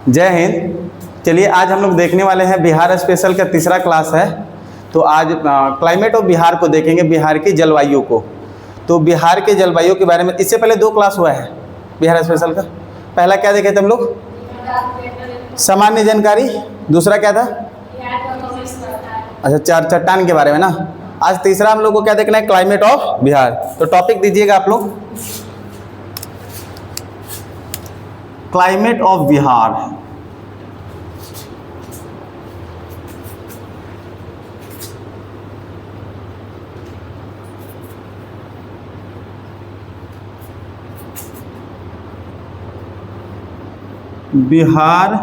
जय हिंद। चलिए आज हम लोग देखने वाले हैं बिहार स्पेशल का तीसरा क्लास है। तो आज क्लाइमेट ऑफ बिहार को देखेंगे, बिहार की जलवायु को। तो बिहार के जलवायु के बारे में इससे पहले 2 क्लास हुआ है बिहार स्पेशल का। पहला क्या देखे थे हम लोग? सामान्य जानकारी। दूसरा क्या था? अच्छा, चट्टान के बारे में ना। आज तीसरा हम लोग को क्या देखना है? Climate of Bihar. तो टॉपिक दीजिएगा आप लोग, क्लाइमेट ऑफ बिहार। बिहार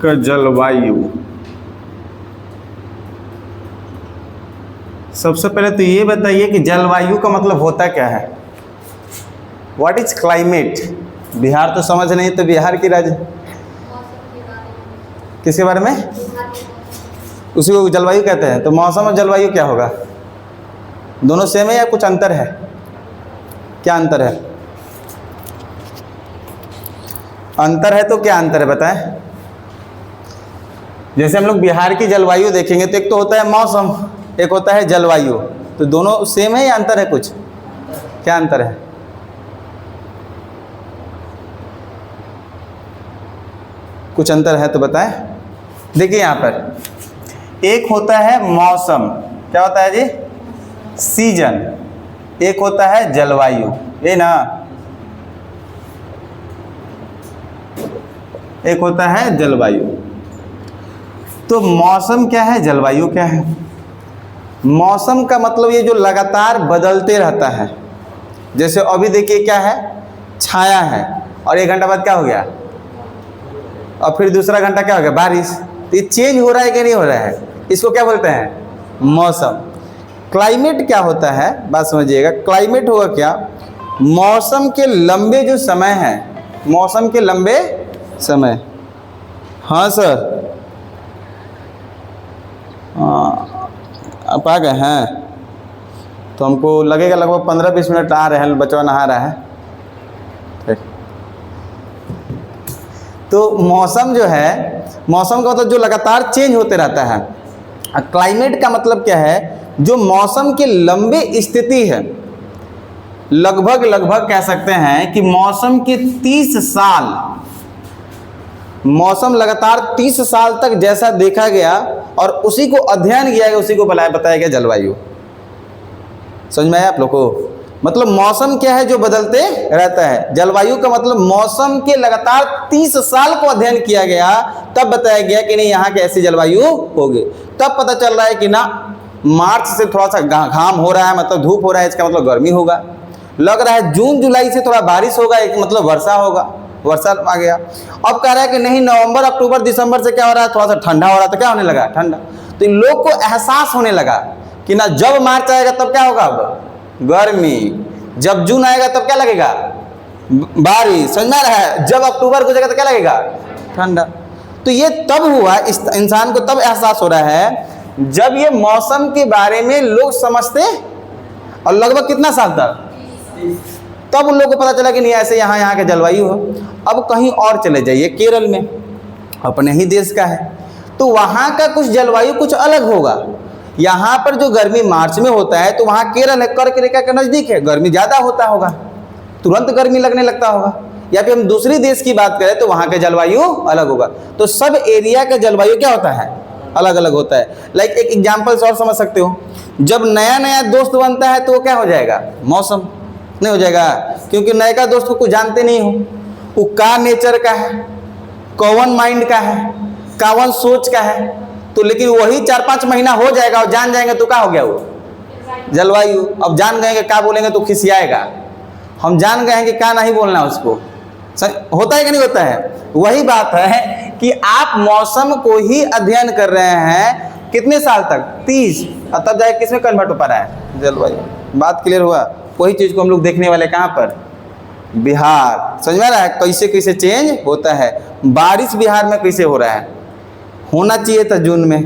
का जलवायु। सबसे पहले तो ये बताइए कि जलवायु का मतलब होता क्या है? What is climate? बिहार तो समझ नहीं, तो बिहार की राज्य किसके बारे में? उसी को जलवायु कहते हैं। तो मौसम और जलवायु क्या होगा? दोनों सेम है या कुछ अंतर है? क्या अंतर है? अंतर है तो क्या अंतर है बताएं। जैसे हम लोग बिहार की जलवायु देखेंगे तो एक तो होता है मौसम, एक होता है जलवायु। तो दोनों सेम है या अंतर है कुछ? क्या अंतर है? कुछ अंतर है तो बताएं। देखिए यहाँ पर एक होता है मौसम, क्या होता है जी? सीजन। एक होता है जलवायु, ये ना। एक होता है जलवायु। तो मौसम क्या है, जलवायु क्या है? मौसम का मतलब ये जो लगातार बदलते रहता है। जैसे अभी देखिए क्या है, छाया है, और 1 घंटा बाद क्या हो गया, और फिर दूसरा घंटा क्या हो गया, बारिश। तो ये चेंज हो रहा है कि नहीं हो रहा है? इसको क्या बोलते हैं? मौसम। क्लाइमेट क्या होता है, बात समझिएगा। क्लाइमेट होगा क्या? मौसम के लंबे जो समय है, मौसम के लंबे समय। हाँ सर, आप आ गए हैं तो हमको लगेगा लगभग 15-20 मिनट आ रहे हैं, बच्चा नहा रहा है। तो मौसम जो है, मौसम का मतलब जो लगातार चेंज होते रहता है। क्लाइमेट का मतलब क्या है? जो मौसम की लंबी स्थिति है। लगभग कह सकते हैं कि मौसम के 30 साल, मौसम लगातार 30 साल तक जैसा देखा गया और उसी को अध्ययन किया गया, उसी को बताया गया जलवायु। समझ में आया आप लोग को? मतलब मौसम क्या है? जो बदलते रहता है। जलवायु का मतलब मौसम के लगातार 30 साल को अध्ययन किया गया, तब बताया गया कि नहीं यहाँ के ऐसी जलवायु होगी। तब पता चल रहा है कि ना मार्च से थोड़ा सा घाम हो रहा है, मतलब धूप हो रहा है, इसका मतलब गर्मी होगा। लग रहा है जून जुलाई से थोड़ा बारिश होगा, एक मतलब वर्षा होगा, वर्षा आ गया। अब कह रहा है कि नहीं नवंबर अक्टूबर दिसंबर से क्या हो रहा है, थोड़ा सा ठंडा हो रहा है। तो क्या होने लगा? ठंडा। तो इन लोग को एहसास होने लगा कि ना जब मार्च आएगा तब क्या होगा, अब गर्मी। जब जून आएगा तब क्या लगेगा, बारिश। समझ में आ रहा है? जब अक्टूबर को जाएगा तो क्या लगेगा, ठंडा। तो ये तब हुआ, इस इंसान को तब एहसास हो रहा है जब ये मौसम के बारे में लोग समझते। और लगभग कितना साल तक? तब उन लोगों को पता चला कि नहीं ऐसे यहाँ के जलवायु हो। अब कहीं और चले जाइए, केरल में, अपने ही देश का है, तो वहाँ का कुछ जलवायु कुछ अलग होगा। यहाँ पर जो गर्मी मार्च में होता है, तो वहाँ केरल है, कर्क रेखा के नज़दीक है, गर्मी ज़्यादा होता होगा, तुरंत गर्मी लगने लगता होगा। या फिर हम दूसरी देश की बात करें तो वहाँ का जलवायु अलग होगा। तो सब एरिया का जलवायु क्या होता है, अलग अलग होता है। लाइक एक एग्जाम्पल और समझ सकते हो, जब नया नया दोस्त बनता है तो वो क्या हो जाएगा, मौसम नहीं हो जाएगा, क्योंकि नए का दोस्त को कुछ जानते नहीं हो, वो का नेचर का है, कौन माइंड का है, कौन सोच का है। तो लेकिन वही 4-5 महीना हो जाएगा और जान जाएंगे तो क्या हो गया, वो जलवायु। अब जान गए कि क्या बोलेंगे तो खिसियाएगा, हम जान गए हैं कि क्या नहीं बोलना उसको। होता है कि नहीं होता है? वही बात है कि आप मौसम को ही अध्ययन कर रहे हैं कितने साल तक, 30, और तब जाए किस में कन्वर्ट हो पा रहा है, जलवायु। बात क्लियर हुआ? वही चीज़ को हम लोग देखने वाले कहाँ पर, बिहार। समझ में आ रहा है कैसे कैसे चेंज होता है। बारिश बिहार में कैसे हो रहा है, होना चाहिए था जून में,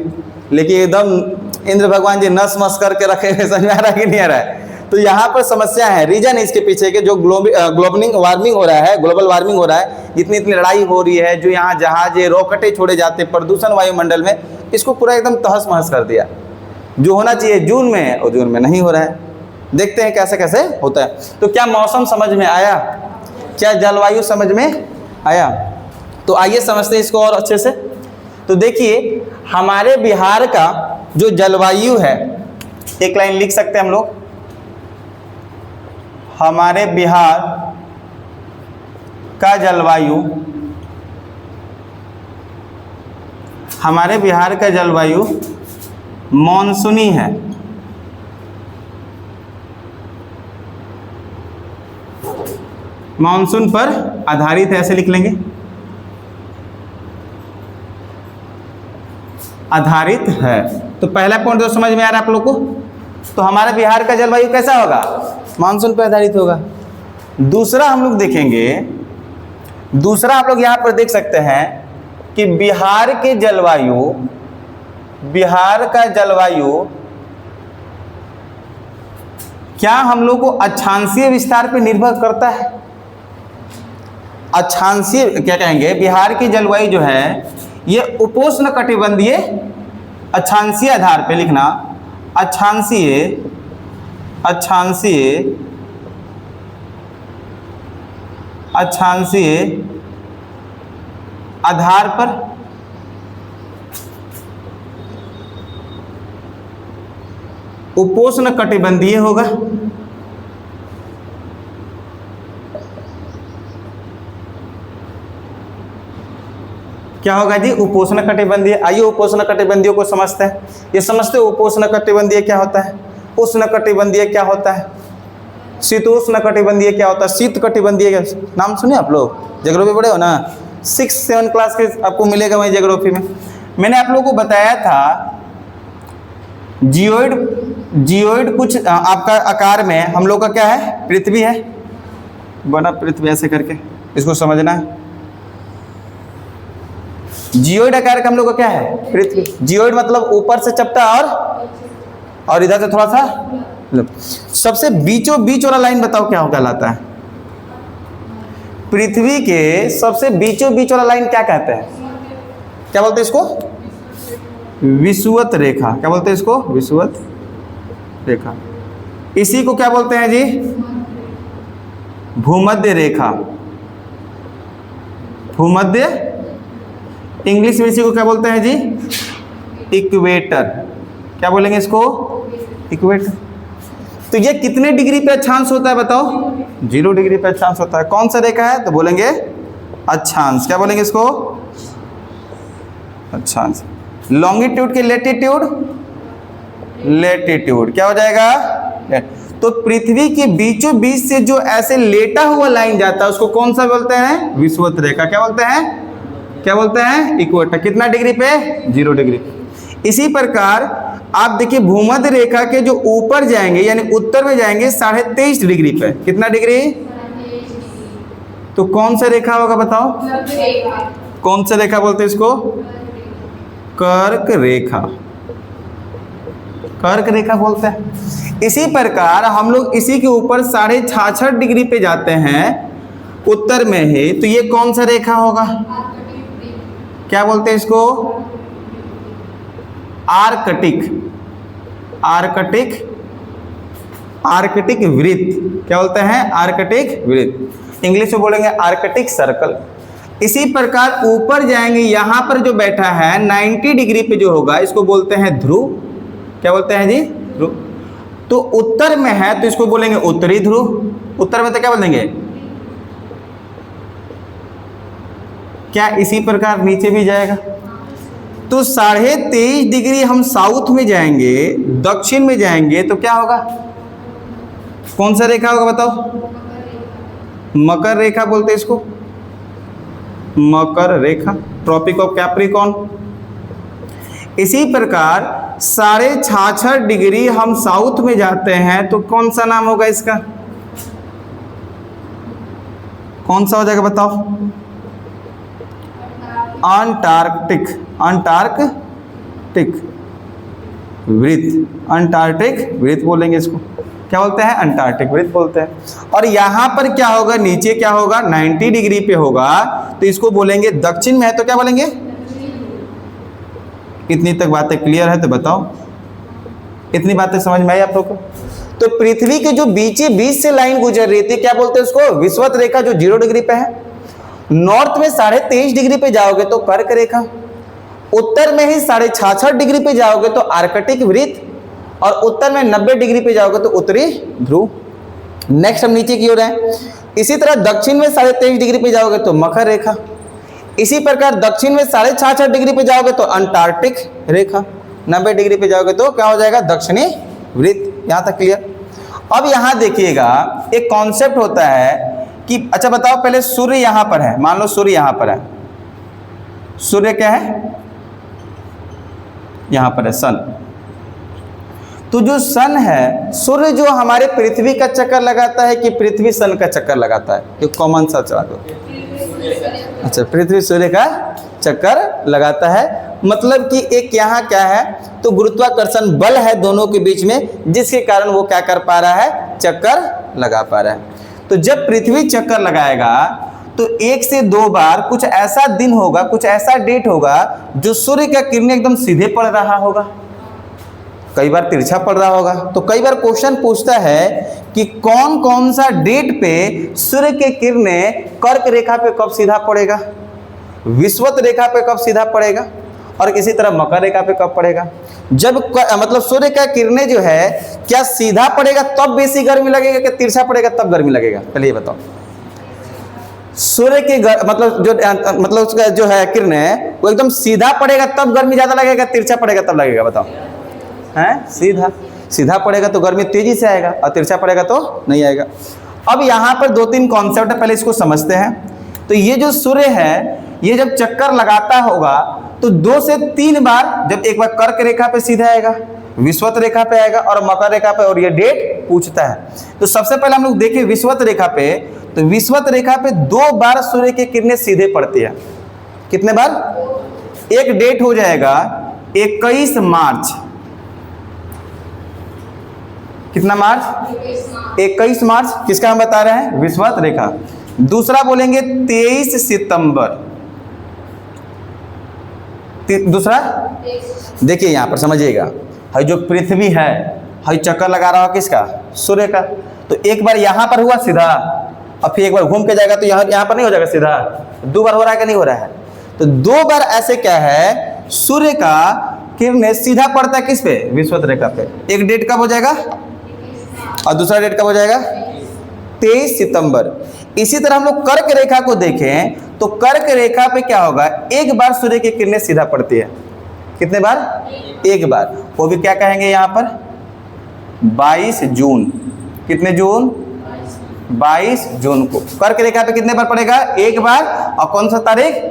लेकिन एकदम इंद्र भगवान जी नस मस करके रखे हैं। समझ में आ रहा है कि नहीं आ रहा है? तो यहाँ पर समस्या है, रीजन इसके पीछे के जो ग्लोबल वार्मिंग हो रहा है, ग्लोबल वार्मिंग हो रहा है, इतनी इतनी लड़ाई हो रही है, जो यहाँ जहाजे रॉकेटें छोड़े जाते, प्रदूषण वायुमंडल में, इसको पूरा एकदम तहस महस कर दिया। जो होना चाहिए जून में और जून में नहीं हो रहा है। देखते हैं कैसे कैसे होता है। तो क्या मौसम समझ में आया? क्या जलवायु समझ में आया? तो आइए समझते हैं इसको और अच्छे से। तो देखिए हमारे बिहार का जो जलवायु है, एक लाइन लिख सकते हैं हम लोग, हमारे बिहार का जलवायु, हमारे बिहार का जलवायु मॉनसूनी है। मॉनसून पर आधारित है, ऐसे लिख लेंगे, आधारित है। तो पहला पॉइंट तो समझ में आ रहा है आप लोग को। तो हमारे बिहार का जलवायु कैसा होगा? मानसून पर आधारित होगा। दूसरा हम लोग देखेंगे, दूसरा आप लोग यहाँ पर देख सकते हैं कि बिहार के जलवायु, बिहार का जलवायु क्या हम लोग को अक्षांशीय विस्तार पर निर्भर करता है? अक्षांशीय क्या कहेंगे, बिहार की जलवायु जो है ये उपोष्ण कटिबंधीय, अक्षांशीय आधार पे लिखना, अक्षांशीय, अक्षांशीय, अक्षांशीय आधार पर उपोष्ण कटिबंधीय होगा। क्या होगा जी? उपोष्ण कटिबंधीय। आइए उपोष्ण कटिबंधीय को समझते हैं। ये समझते हो उपोष्ण कटिबंधीय क्या होता है, उष्ण कटिबंधीय क्या होता है, शीतोष्ण कटिबंधीय क्या होता है, शीत कटिबंधीय नाम सुने आप लोग? ज्योग्राफी पढ़े हो ना, 6-7 क्लास के आपको मिलेगा वही ज्योग्राफी में। मैंने आप लोगों को बताया था जियोइड, जियोइड कुछ आपका आकार में हम लोग का क्या है, पृथ्वी है, बना पृथ्वी ऐसे करके, इसको समझना है। जियोइड आकार का हम लोग का क्या है, पृथ्वी। जियोइड मतलब ऊपर से चपटा और इधर से थोड़ा सा, सबसे बीचों बीच वाला लाइन बताओ क्या कहलाता है? पृथ्वी के सबसे बीचों बीच वाला लाइन क्या कहते हैं? क्या बोलते हैं इसको? विषुवत रेखा। क्या बोलते हैं इसको? विषुवत रेखा। इसी को क्या बोलते हैं जी? भूमध्य रेखा। भूमध्य, इंग्लिश में इसी को क्या बोलते हैं जी? इक्वेटर। क्या बोलेंगे इसको? इक्वेटर। तो ये कितने डिग्री पे अक्षांश होता है बताओ? 0 डिग्री पे अक्षांश होता है। कौन सा रेखा है? तो बोलेंगे अक्षांश। क्या बोलेंगे इसको? अक्षांश। लॉन्गिट्यूड के लेटीट्यूड, लेटीट्यूड। क्या हो जाएगा? तो पृथ्वी के बीचों बीच से जो ऐसे लेटा हुआ लाइन जाता है उसको कौन सा बोलते हैं? विषुवत रेखा। क्या बोलते हैं? क्या बोलते हैं? इक्वेटर। कितना डिग्री पे? 0 डिग्री। इसी प्रकार आप देखिए भूमध्य रेखा के जो ऊपर जाएंगे यानी उत्तर में जाएंगे 23.5 डिग्री पे। कितना डिग्री? तो कौन सा रेखा होगा बताओ? कौन सा रेखा बोलते हैं इसको? कर्क रेखा। कर्क रेखा बोलते हैं। इसी प्रकार हम लोग इसी के ऊपर 66.5 डिग्री पे जाते हैं उत्तर में ही, तो ये कौन सा रेखा होगा? क्या बोलते हैं इसको? आर्कटिक। आर्कटिक, आर्कटिक वृत्त। क्या बोलते हैं? आर्कटिक वृत्त। इंग्लिश में बोलेंगे आर्कटिक सर्कल। इसी प्रकार ऊपर जाएंगे, यहां पर जो बैठा है 90 डिग्री पे जो होगा इसको बोलते हैं ध्रुव। क्या बोलते हैं जी? ध्रुव। तो उत्तर में है तो इसको बोलेंगे उत्तरी ध्रुव। उत्तर में तो क्या बोलेंगे? क्या इसी प्रकार नीचे भी जाएगा? तो 23.5 डिग्री हम साउथ में जाएंगे, दक्षिण में जाएंगे तो क्या होगा? कौन सा रेखा होगा बताओ? मकर रेखा बोलते हैं इसको, मकर रेखा, ट्रॉपिक ऑफ कैप्रिकॉर्न। इसी प्रकार 66.5 डिग्री हम साउथ में जाते हैं तो कौन सा नाम होगा इसका? कौन सा हो जाएगा बताओ? अंटार्कटिक। अंटार्कटिक वृत्त, अंटार्कटिक वृत्त बोलेंगे इसको। क्या बोलते हैं, अंटार्कटिक वृत्त बोलते हैं। और यहाँ पर क्या होगा, नीचे क्या होगा, 90 डिग्री पे होगा, तो इसको बोलेंगे दक्षिण में है तो क्या बोलेंगे। इतनी तक बातें क्लियर है तो बताओ, इतनी बातें समझ में आई आप लोग को। तो पृथ्वी के जो बीच से लाइन गुजर रही थी, क्या बोलते हैं उसको, विषुवत रेखा, जो 0 डिग्री पे है। नॉर्थ में 23.5 डिग्री पे जाओगे तो कर्क रेखा, उत्तर में ही 66.5 डिग्री पे जाओगे तो आर्कटिक वृत्त, और उत्तर में 90 डिग्री पे जाओगे तो उत्तरी ध्रुव। नेक्स्ट हम नीचे की ओर है। इसी तरह दक्षिण में 23.5 डिग्री पे जाओगे तो मकर रेखा, इसी प्रकार दक्षिण में 66.5 डिग्री पे जाओगे तो अंटार्कटिक रेखा, 90 डिग्री पे जाओगे तो क्या हो जाएगा, दक्षिणी वृत्त। यहां तक क्लियर। अब यहां देखिएगा एक कॉन्सेप्ट होता है कि अच्छा बताओ, पहले सूर्य यहां पर है, मान लो सूर्य यहां पर है, सूर्य क्या है, यहां पर है सन। तो जो सन है, सूर्य जो हमारे पृथ्वी का चक्कर लगाता है कि पृथ्वी सन का चक्कर लगाता है, ये कॉमन सा चला दो। अच्छा, पृथ्वी सूर्य का चक्कर लगाता है, मतलब कि एक यहाँ क्या है, तो गुरुत्वाकर्षण बल है दोनों के बीच में, जिसके कारण वो क्या कर पा रहा है, चक्कर लगा पा रहा है। तो जब पृथ्वी चक्कर लगाएगा तो 1 से 2 बार कुछ ऐसा दिन होगा, कुछ ऐसा डेट होगा जो सूर्य का किरणें एकदम सीधे पड़ रहा होगा, कई बार तिरछा पड़ रहा होगा। तो कई बार क्वेश्चन पूछता है कि कौन कौन सा डेट पे सूर्य के किरणें कर्क रेखा पे कब सीधा पड़ेगा, विषुवत रेखा पे कब सीधा पड़ेगा, और इसी तरह मकर रेखा पे कब पड़ेगा। जब मतलब सूर्य का किरणें जो है क्या सीधा पड़ेगा तब बेसी गर्मी लगेगा, क्या तिरछा पड़ेगा तब गर्मी लगेगा, पहले ये बताओ। सूर्य के मतलब उसका जो है किरणें वो एकदम सीधा पड़ेगा तब गर्मी ज्यादा लगेगा, तिरछा पड़ेगा तब लगेगा, बताओ। हैं, सीधा पड़ेगा तो गर्मी तेजी से आएगा, और तिरछा पड़ेगा तो नहीं आएगा। अब यहाँ पर 2-3 कॉन्सेप्ट है, पहले इसको समझते हैं। तो ये जो सूर्य है, ये जब चक्कर लगाता होगा तो 2 से 3 बार, जब एक बार कर्क रेखा पे सीधा आएगा, विषुवत रेखा पे आएगा और मकर रेखा पे, और ये डेट पूछता है। तो सबसे पहले हम लोग देखें विषुवत रेखा पे, तो विषुवत रेखा पे 2 बार सूर्य की किरणें सीधे पड़ती है। कितने बार, एक डेट हो जाएगा 21 मार्च, कितना मार्च, 21 मार्च, किसका हम बता रहे हैं, विषुवत रेखा। दूसरा बोलेंगे 23 सितंबर, दूसरा देखिए यहां पर समझिएगा, है जो पृथ्वी है चक्कर लगा रहा हो किसका, सूर्य का। तो एक बार यहां पर हुआ सीधा, और फिर एक बार घूम के जाएगा तो यहां पर नहीं हो जाएगा सीधा, 2 बार हो रहा है कि नहीं हो रहा है। तो 2 बार ऐसे क्या है, सूर्य का किरणें सीधा पड़ता है किस पे, विषुवत रेखा पे। एक डेट कब हो जाएगा और दूसरा डेट कब हो जाएगा, 23 सितंबर। इसी तरह हम लोग कर्क रेखा को देखें तो कर्क रेखा पे क्या होगा, एक बार सूर्य की किरणें सीधा पड़ती है। कितने बार, एक बार, वो भी क्या कहेंगे यहाँ पर 22 जून। कितने जून, 22 जून को कर्क रेखा पे कितने बार पड़ेगा, एक बार। और कौन सा तारीख,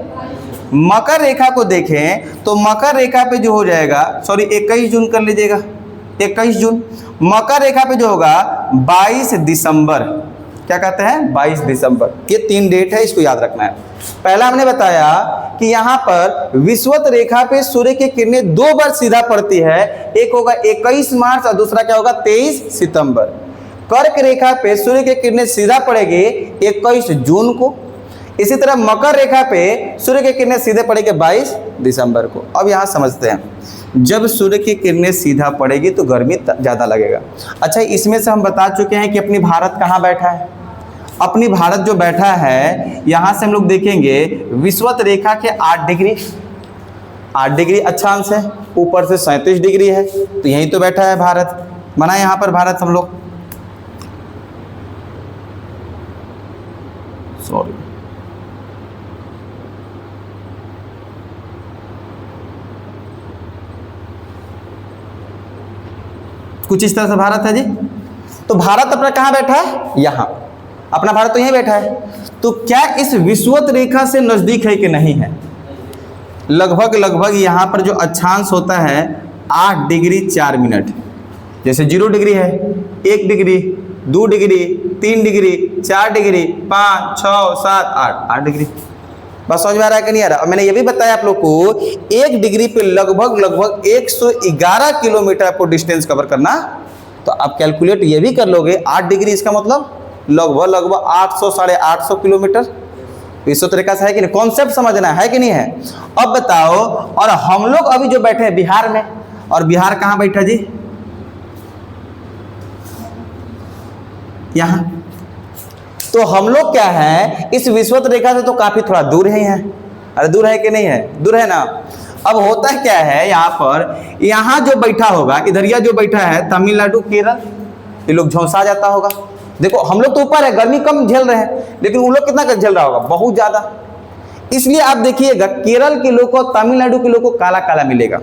मकर रेखा को देखें तो मकर रेखा पे जो हो जाएगा, सॉरी 21 जून कर लीजिएगा, 21 जून। मकर रेखा पे जो होगा 22 दिसंबर, क्या कहते हैं, 22 दिसंबर। ये 3 डेट है, इसको याद रखना है। पहला हमने बताया कि यहाँ पर विषुवत रेखा पे सूर्य की किरणें 2 बार सीधा पड़ती है, एक होगा 21 मार्च और दूसरा क्या होगा 23 सितंबर। कर्क रेखा पे सूर्य की किरणें सीधा पड़ेगी 21 जून को। इसी तरह मकर रेखा पे सूर्य की किरणें सीधे पड़ेगी 22 दिसंबर को। अब यहाँ समझते हैं, जब सूर्य की किरणें सीधा पड़ेगी तो गर्मी ज़्यादा लगेगा। अच्छा, इसमें से हम बता चुके हैं कि अपनी भारत कहाँ बैठा है। अपनी भारत जो बैठा है, यहाँ से हम लोग देखेंगे विषुवत रेखा के 8 डिग्री अक्षांश है, ऊपर से 37 डिग्री है, तो यहीं तो बैठा है भारत, बना यहाँ पर भारत हम लोग। सॉरी, कुछ इस तरह से भारत है जी। तो भारत अपना कहाँ बैठा है, यहाँ, अपना भारत तो यहीं बैठा है। तो क्या इस विषुवत रेखा से नजदीक है कि नहीं है, लगभग यहाँ पर जो अक्षांश होता है 8 डिग्री 4 मिनट। जैसे 0 डिग्री है, 1 degree, 2 degree, 3 degree, 4 degree, 5, 6, 7, 8 degree. बस समझ में आ रहा है कि नहीं आ रहा। और मैंने ये भी बताया आप लोग को 1 डिग्री पे लगभग 111 किलोमीटर आपको डिस्टेंस कवर करना तो आप कैलकुलेट ये भी कर लोगे 8 डिग्री, इसका मतलब लगभग 800 साढ़े 800 किलोमीटर विश्वत रेखा से है कि नहीं? कॉन्सेप्ट समझना है कि नहीं है? अब बताओ, और हम लोग अभी जो बैठे हैं बिहार में, और बिहार कहाँ बैठा जी? यहाँ। तो हम लोग क्या है, इस विश्वत रेखा से तो काफी थोड़ा दूर ही है। अरे दूर है कि नहीं है? दूर है ना। अब होता क्या है यहाँ पर, यहाँ जो बैठा होगा, इधरिया जो बैठा है तमिलनाडु केरल, ये लोग झोंसा जाता होगा। देखो हम लोग तो ऊपर है, गर्मी कम झेल रहे हैं, लेकिन उन लोग कितना झेल रहा होगा? बहुत ज्यादा। इसलिए आप देखिएगा केरल के लोग को, तमिलनाडु के लोग को काला काला मिलेगा।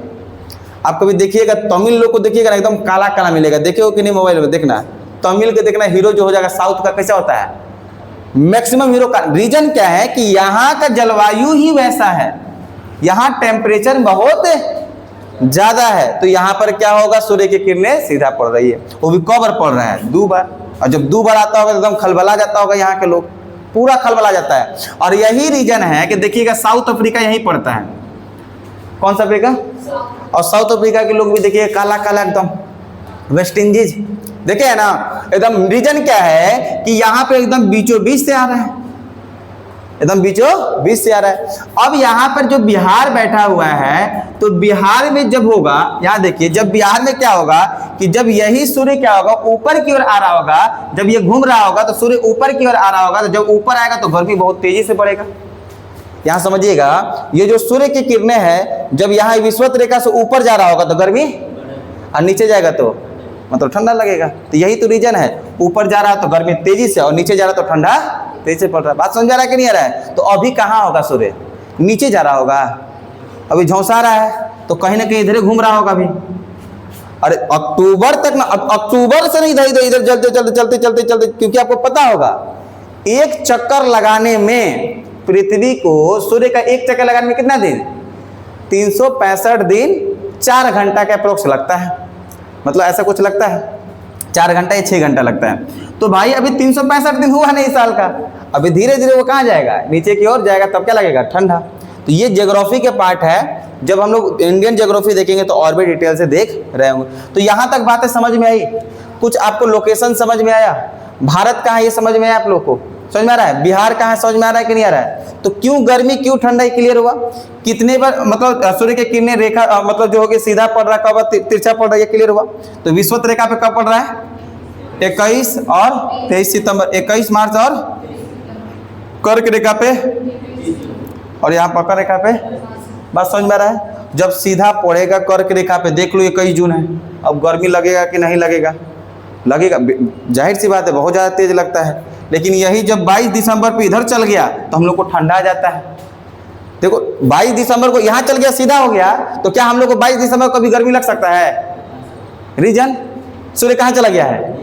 आप कभी देखिएगा तमिल लोग को देखिएगा एकदम काला काला मिलेगा। देखे हो कि नहीं? मोबाइल में देखना, तमिल के देखना, हीरो जो हो जाएगा साउथ का कैसा होता है, मैक्सिमम हीरो का। रीजन क्या है कि यहाँ का जलवायु ही वैसा है, यहाँ टेम्परेचर बहुत ज्यादा है। तो यहाँ पर क्या होगा, सूर्य की किरणें सीधा पड़ रही है, वो भी कब पड़ रहा है? 2 बार। और जब 2 बार आता होगा तो एकदम खलबला जाता होगा, यहाँ के लोग पूरा खलबला जाता है। और यही रीजन है कि देखिएगा साउथ अफ्रीका यहीं पड़ता है। कौन सा अफ्रीका? और साउथ अफ्रीका के लोग भी देखिए काला काला एकदम। वेस्ट इंडीज देखे है ना एकदम। रीजन क्या है कि यहाँ पे एकदम बीचों बीच से आ रहा है, एकदम बीचों बीच से आ रहा है। अब यहाँ पर जो बिहार बैठा हुआ है, तो बिहार में जब होगा, यहाँ देखिए, जब बिहार में क्या होगा कि जब यही सूर्य क्या होगा, ऊपर की ओर आ रहा होगा, जब ये घूम रहा होगा तो सूर्य ऊपर की ओर आ रहा होगा, तो जब ऊपर आएगा तो गर्मी बहुत तेजी से बढ़ेगा। यहाँ समझिएगा, ये जो सूर्य की किरणें हैं, जब यहाँ विश्वत रेखा से ऊपर जा रहा होगा तो गर्मी, और नीचे जाएगा तो मतलब ठंडा लगेगा। तो यही तो रीजन है, ऊपर जा रहा है तो गर्मी तेजी से, और नीचे जा रहा है तो ठंडा तेजी से पड़ रहा है। बात समझ आ रहा है कि नहीं आ रहा है? तो अभी कहाँ होगा सूर्य? नीचे जा रहा होगा, अभी झोंसा रहा है, तो कहीं ना कहीं इधर घूम रहा होगा अभी। अरे अक्टूबर तक ना, अक्टूबर से नहीं, इधर इधर चलते चलते चलते चलते चलते, क्योंकि आपको पता होगा एक चक्कर लगाने में पृथ्वी को, सूर्य का एक चक्कर लगाने में कितना दिन? 365 दिन 4 घंटा का अप्रोक्स लगता है, मतलब ऐसा कुछ लगता है 4 घंटा या 6 घंटा लगता है। तो भाई अभी 365 दिन हुआ नहीं साल का, अभी धीरे धीरे वो कहाँ जाएगा? नीचे की ओर जाएगा, तब क्या लगेगा? ठंडा। तो ये ज्योग्राफी के पार्ट है, जब हम लोग इंडियन ज्योग्राफी देखेंगे तो और भी डिटेल से देख रहे होंगे। तो यहाँ तक बातें समझ में आई, कुछ आपको लोकेशन समझ में आया, भारत कहाँ है ये समझ में आया आप लोग को? समझ में आ रहा है? बिहार कहाँ है समझ में आ रहा है कि नहीं आ रहा है? तो क्यों गर्मी, क्यों ठंडा, क्लियर हुआ? कितने बार मतलब सूर्य के किरणें रेखा मतलब जो होगी सीधा पड़ रहा है, कब तिरछा पड़ रहा है, क्लियर हुआ? तो विश्वत रेखा पे कब पड़ रहा है? 21 और 23 सितंबर, 21 मार्च, और कर्क रेखा पे, और यहाँ मकर रेखा पे। बात समझ में आ रहा है? जब सीधा पड़ेगा कर्क रेखा पे, देख लो 21 जून है, अब गर्मी लगेगा कि नहीं लगेगा? लगेगा, जाहिर सी बात है, बहुत ज़्यादा तेज लगता है। लेकिन यही जब 22 दिसंबर पे इधर चल गया तो हम लोग को ठंडा आ जाता है। देखो 22 दिसंबर को यहाँ चल गया, सीधा हो गया, तो क्या हम लोग को 22 दिसंबर को कभी गर्मी लग सकता है? रीजन, सूर्य कहाँ चला गया है?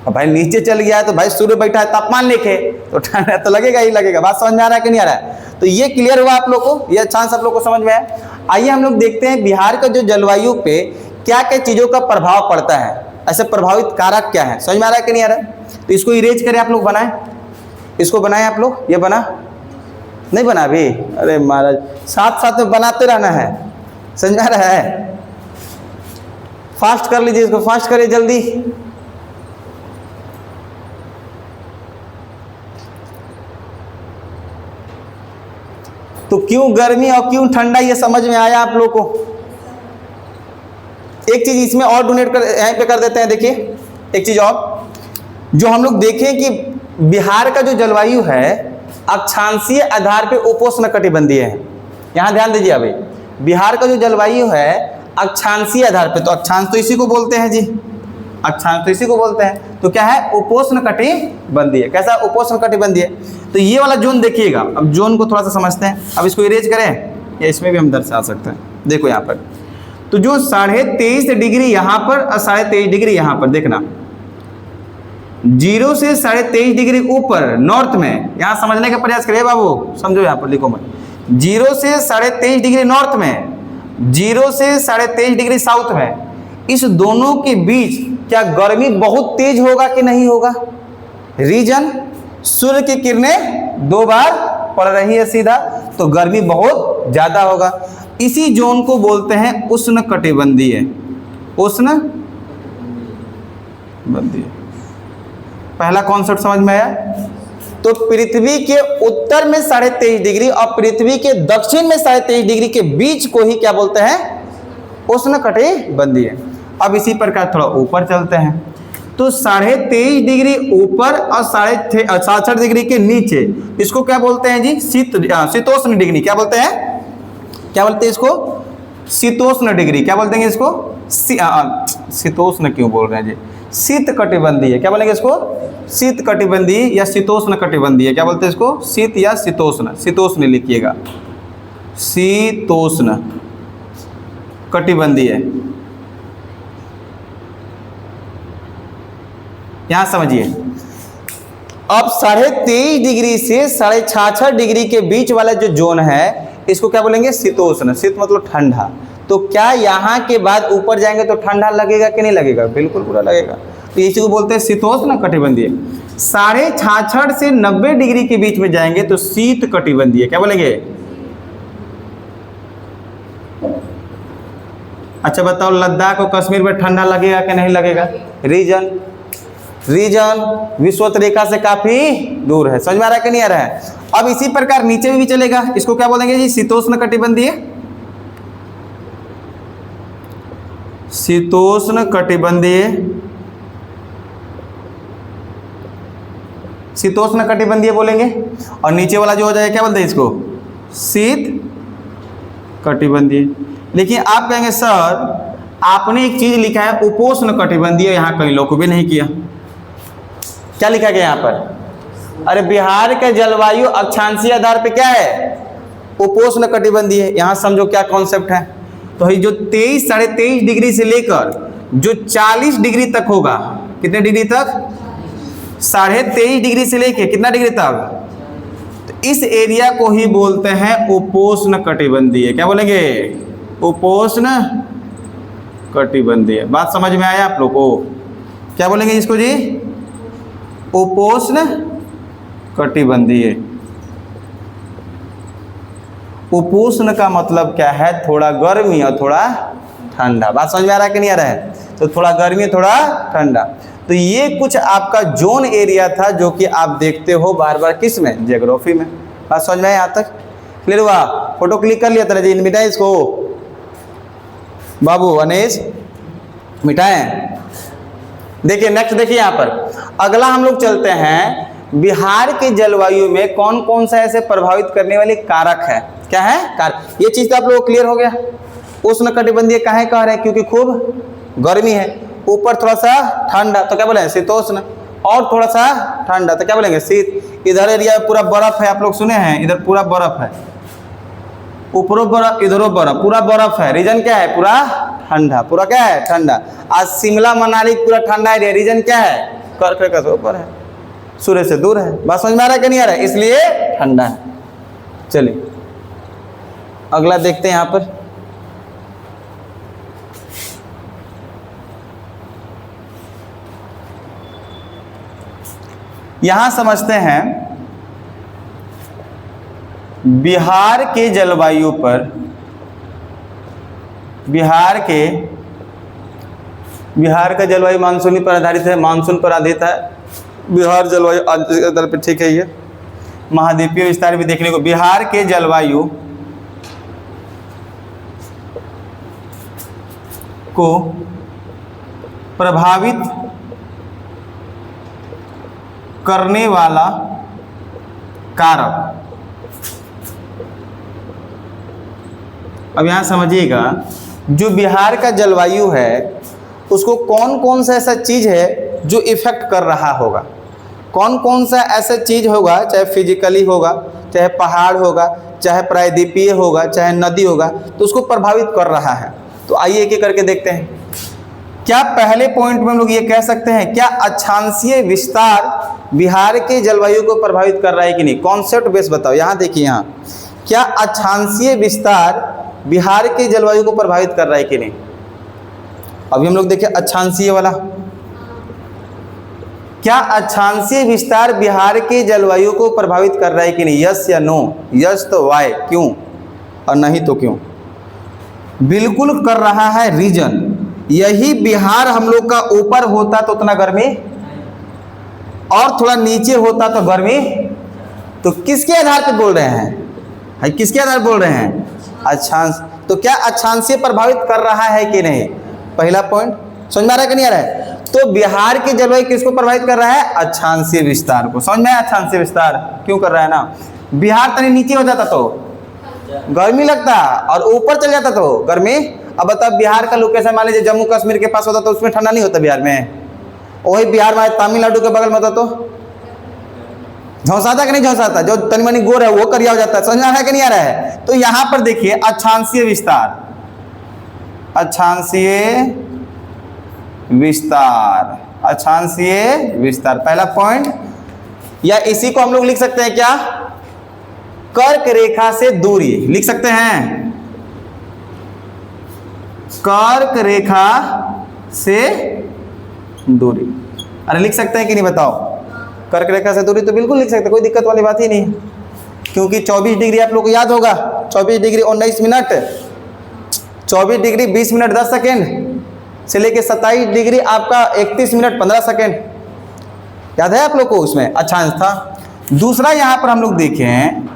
अब भाई नीचे चल गया है, तो भाई सूर्य बैठा है, तापमान लेके, तो ठंडा तो लगेगा ही लगेगा। बात समझ में आ रहा है कि नहीं आ रहा है? तो ये क्लियर हुआ आप लोग को, ये चांस आप लोग को समझ में आया। आइए हम लोग देखते हैं बिहार का जो जलवायु पे क्या क्या चीज़ों का प्रभाव पड़ता है, ऐसे प्रभावित कारक क्या है, समझ में आ रहा है कि नहीं आ रहा है? तो इसको इरेज करें आप लोग, बनाएं, इसको बनाएं आप लोग। ये बना नहीं बना अभी? अरे महाराज साथ साथ में बनाते रहना है, समझ में आ रहा है? फास्ट कर लीजिए इसको, फास्ट करिए जल्दी। तो क्यों गर्मी और क्यों ठंडा ये समझ में आया आप लोग को? एक चीज इसमें और डोनेट कर यहीं पे कर देते हैं। देखिए एक चीज और जो हम लोग देखें कि बिहार का जो जलवायु है अक्षांशीय आधार पे उपोष्ण कटिबंधीय है। यहाँ ध्यान दीजिए अभी, बिहार का जो जलवायु है अक्षांशीय आधार पे, तो अक्षांश तो इसी को बोलते हैं जी, अक्षांश तो इसी को बोलते हैं। तो क्या है? उपोष्ण कटिबंधीय। कैसा? उपोष्ण कटिबंधीय। तो ये वाला जोन देखिएगा, अब जोन को थोड़ा सा समझते हैं। अब इसको इरेज करें या इसमें भी हम दर्शा सकते हैं। देखो यहाँ पर तो जो 23.5 डिग्री यहाँ पर और 23.5 डिग्री यहाँ पर, देखना 0 से 23.5 डिग्री ऊपर नॉर्थ में, यहाँ समझने का प्रयास करिए बाबू, समझो यहाँ पर लिखो मत। 0 से 23.5 डिग्री नॉर्थ में, 0 से 23.5 डिग्री साउथ में, इस दोनों के बीच क्या गर्मी बहुत तेज होगा कि नहीं होगा? रीजन, सूर्य की किरणें 2 बार पड़ रही है सीधा, तो गर्मी बहुत ज्यादा होगा। इसी जोन को बोलते हैं उष्ण कटिबंधीय, उष्ण बंदी है। पहला कॉन्सेप्ट समझ में आया। तो पृथ्वी के उत्तर में 23.5 डिग्री और पृथ्वी के दक्षिण में 23.5 डिग्री के बीच को ही क्या बोलते हैं, उष्णकटिबंधीय। अब इसी प्रकार थोड़ा ऊपर चलते हैं, तो 23.5 डिग्री ऊपर और 67 डिग्री के नीचे, इसको क्या बोलते हैं जी, शीतोष्ण डिग्री। क्या बोलते हैं, क्या बोलते हैं इसको, शीतोष्ण डिग्री। क्या बोलते हैं इसको, शीतोष्ण क्यों बोल रहे हैं जी, शीत कटिबंधीय। क्या बोलेंगे इसको, शीत कटिबंधीय या शीतोष्ण कटिबंधीय। क्या बोलते हैं इसको, शीत या शीतोष्ण, शीतोष्ण लिखिएगा, शीतोष्ण कटिबंधीय। यहां समझिए, अब 23.5 डिग्री से 66.5 डिग्री के बीच वाला जो जोन है इसको क्या बोलेंगे, शीतोष्ण। शीत मतलब ठंडा। तो क्या यहाँ के बाद ऊपर जाएंगे तो ठंडा लगेगा कि नहीं लगेगा, बिल्कुल पूरा लगेगा। तो इसी को बोलते हैं शीतोष्ण कटिबंधीय। 66.5 से 90 डिग्री के बीच में जाएंगे तो शीत कटिबंधीय। क्या बोलेंगे, अच्छा बताओ, लद्दाख और कश्मीर में ठंडा लगेगा कि नहीं लगेगा, रीजन विषुवत रेखा से काफी दूर है। समझ में आ रहा है कि नहीं आ रहा है। अब इसी प्रकार नीचे में भी चलेगा, इसको क्या बोलेंगे जी, शीतोष्ण कटिबंधीय। शीतोष्ण कटिबंधीय, शीतोष्ण कटिबंधीय बोलेंगे। और नीचे वाला जो हो जाएगा क्या बोलते हैं इसको, शीत कटिबंधीय। लेकिन आप कहेंगे सर आपने एक चीज लिखा है उपोष्ण कटिबंधीय, यहाँ कई लोग भी नहीं किया। क्या लिखा गया यहाँ पर, अरे बिहार के जलवायु अक्षांशीय आधार पे क्या है, उपोष्ण कटिबंधीय है। यहाँ समझो क्या कॉन्सेप्ट है। तो ये जो 23-23.5 डिग्री से लेकर जो 40 डिग्री तक होगा, कितने डिग्री तक, 23.5 डिग्री से लेकर कितना डिग्री तक, तो इस एरिया को ही बोलते हैं उपोष्ण कटिबंधीय। क्या बोलेंगे, उपोष्ण कटिबंधीय। बात समझ में आया आप लोग को, क्या बोलेंगे इसको जी, उपोष्ण कटिबंधीय। उपोष्ण का मतलब क्या है, थोड़ा गर्मी और थोड़ा ठंडा। बात समझ में आ रहा है कि नहीं आ रहा है, तो थोड़ा गर्मी थोड़ा ठंडा। तो ये कुछ आपका जोन एरिया था जो कि आप देखते हो बार बार किस में, ज्योग्राफी में। बात समझ में आया यहाँ तक, क्लियर हुआ। फोटो क्लिक कर लिया था जी, मिटाएं इसको बाबू, अनेश मिटाएं। देखिए नेक्स्ट, देखिए यहाँ पर अगला हम लोग चलते हैं, बिहार के जलवायु में कौन कौन सा ऐसे प्रभावित करने वाले कारक है। क्या है, कारक। ये चीज तो आप लोगों को क्लियर हो गया। उष्ण कटिबंधीय काहे कह रहे हैं, क्योंकि खूब गर्मी है, ऊपर थोड़ा सा ठंडा, तो क्या बोले शीतोष्ण, और थोड़ा सा ठंडा तो क्या बोलेंगे शीत। इधर एरिया में पूरा बर्फ है, आप लोग सुने हैं, इधर पूरा बर्फ है, ऊपरों बर्फ इधरों बर्फ, पूरा बर्फ है। रीजन क्या है, पूरा ठंडा, पूरा क्या है, ठंडा। आज शिमला मनाली पूरा ठंडा एरिया, रीजन क्या है, कर्क से ऊपर है, सूर्य से दूर है। बात समझ में आ रहा है कि नहीं आ रहा है, इसलिए ठंडा है। चलिए अगला देखते हैं यहाँ पर, यहां समझते हैं बिहार के जलवायु पर, बिहार का जलवायु मानसूनी पर आधारित है, मानसून पर आधारित है। बिहार जलवायु आधार पर, ठीक है। ये महाद्वीपीय विस्तार भी देखने को, बिहार के जलवायु को प्रभावित करने वाला कारक। अब यहां समझिएगा, जो बिहार का जलवायु है उसको कौन कौन सा ऐसा चीज है जो इफेक्ट कर रहा होगा, कौन कौन सा ऐसा चीज होगा, चाहे फिजिकली होगा, चाहे पहाड़ होगा, चाहे प्रायद्वीपीय होगा, चाहे नदी होगा, तो उसको प्रभावित कर रहा है। तो आइए एक एक करके देखते हैं। क्या पहले पॉइंट में हम लोग ये कह सकते हैं, क्या अक्षांशीय विस्तार बिहार के जलवायु को प्रभावित कर रहा है कि नहीं, कॉन्सेप्ट बेस बताओ। यहाँ देखिए, यहाँ क्या अक्षांशीय विस्तार बिहार के जलवायु को प्रभावित कर रहा है कि नहीं। अभी हम लोग देखिए अक्षांशीय वाला, क्या अक्षांशीय विस्तार बिहार के जलवायु को प्रभावित कर रहा है कि नहीं, यस या नो। यस तो वाई, क्यों, और नहीं तो क्यों। बिल्कुल कर रहा है, रीजन। यही बिहार हम लोग का ऊपर होता तो उतना गर्मी, और थोड़ा नीचे होता तो गर्मी। तो किसके आधार पे बोल रहे हैं, किसके आधार पे बोल रहे हैं, अक्षांश। तो क्या अक्षांशीय प्रभावित कर रहा है कि नहीं, पहला पॉइंट समझ में आ रहा है कि नहीं आ रहा है। तो बिहार की जलवायु किसको प्रभावित कर रहा है, अक्षांशीय विस्तार को। समझ में आया, अक्षांशीय विस्तार क्यों कर रहा है ना। बिहार तनी नीचे हो जाता तो गर्मी लगता, और ऊपर चल जाता तो गर्मी। अब बताओ बिहार का लोकेशन मान लीजिए जम्मू कश्मीर के पास होता तो उसमें ठंडा नहीं होता बिहार में, वही बिहार में तमिलनाडु के बगल में होता तो झौंसाता कि नहीं झौंसाता, जो तनी मनी गोर है वो करिया हो जाता है। समझ में आ रहा है कि नहीं आ रहा है। तो यहां पर देखिए अक्षांशीय विस्तार, अक्षांशीय विस्तार, अक्षांशीय विस्तार पहला पॉइंट। या इसी को हम लोग लिख सकते हैं क्या, कर्क रेखा से दूरी लिख सकते हैं, कर्क रेखा से दूरी। अरे लिख सकते हैं कि नहीं बताओ, कर्क रेखा से दूरी तो बिल्कुल लिख सकते हैं, कोई दिक्कत वाली बात ही नहीं। क्योंकि 24 डिग्री आप लोग को याद होगा, 24 degree 19 minute, 24 degree 20 minute 10 second से लेके 27 डिग्री आपका 31 मिनट 15 सेकेंड, याद है आप लोग को, उसमें अक्षांश था। दूसरा यहाँ पर हम लोग देखें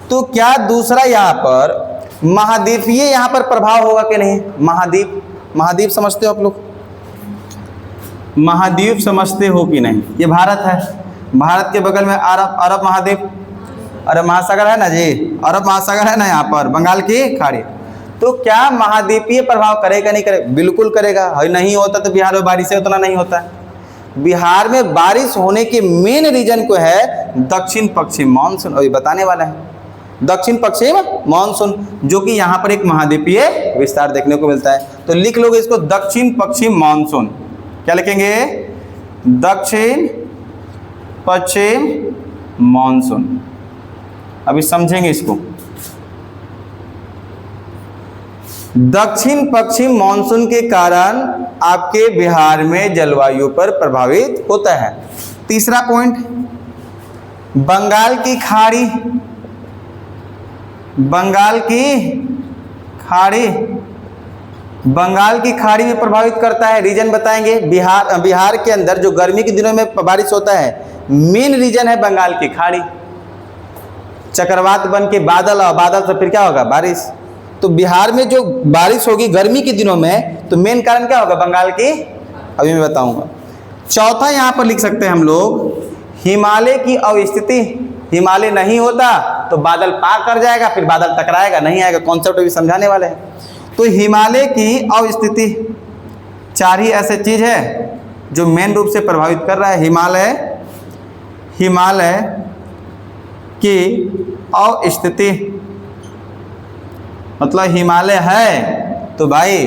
तो क्या दूसरा यहाँ पर महाद्वीपीय यहाँ पर प्रभाव होगा कि नहीं। महाद्वीप, महाद्वीप समझते हो आप लोग, महाद्वीप समझते हो कि नहीं। ये भारत है, भारत के बगल में अरब महाद्वीप, अरब महासागर है ना जी, अरब महासागर है ना यहाँ पर, बंगाल की खाड़ी। तो क्या महाद्वीपीय प्रभाव करेगा नहीं करेगा, बिल्कुल करेगा। नहीं होता तो बिहार में बारिश उतना नहीं होता है। बिहार में बारिश होने के मेन रीजन को है दक्षिण पश्चिम मानसून, और ये बताने वाला है दक्षिण पश्चिम मानसून, जो कि यहाँ पर एक महाद्वीपीय विस्तार देखने को मिलता है। तो लिख लोगे इसको दक्षिण पश्चिम मानसून, क्या लिखेंगे, दक्षिण पश्चिम मानसून। अभी समझेंगे इसको। दक्षिण पश्चिम मानसून के कारण आपके बिहार में जलवायु पर प्रभावित होता है। तीसरा पॉइंट, बंगाल की खाड़ी, बंगाल की खाड़ी, बंगाल की खाड़ी में प्रभावित करता है। रीजन बताएंगे। बिहार के अंदर जो गर्मी के दिनों में बारिश होता है, मेन रीजन है बंगाल की खाड़ी। चक्रवात बन के बादल, और बादल से फिर क्या होगा, बारिश। तो बिहार में जो बारिश होगी गर्मी के दिनों में, तो मेन कारण क्या होगा, बंगाल की, अभी मैं बताऊंगा। चौथा यहाँ पर लिख सकते हैं हम लोग, हिमालय की अवस्थिति। हिमालय नहीं होता तो बादल पार कर जाएगा, फिर बादल टकराएगा, नहीं आएगा। कॉन्सेप्ट भी समझाने वाले हैं। तो हिमालय की अवस्थिति, चार ही ऐसे चीज है जो मेन रूप से प्रभावित कर रहा है। हिमालय, हिमालय की अवस्थिति, मतलब हिमालय है तो भाई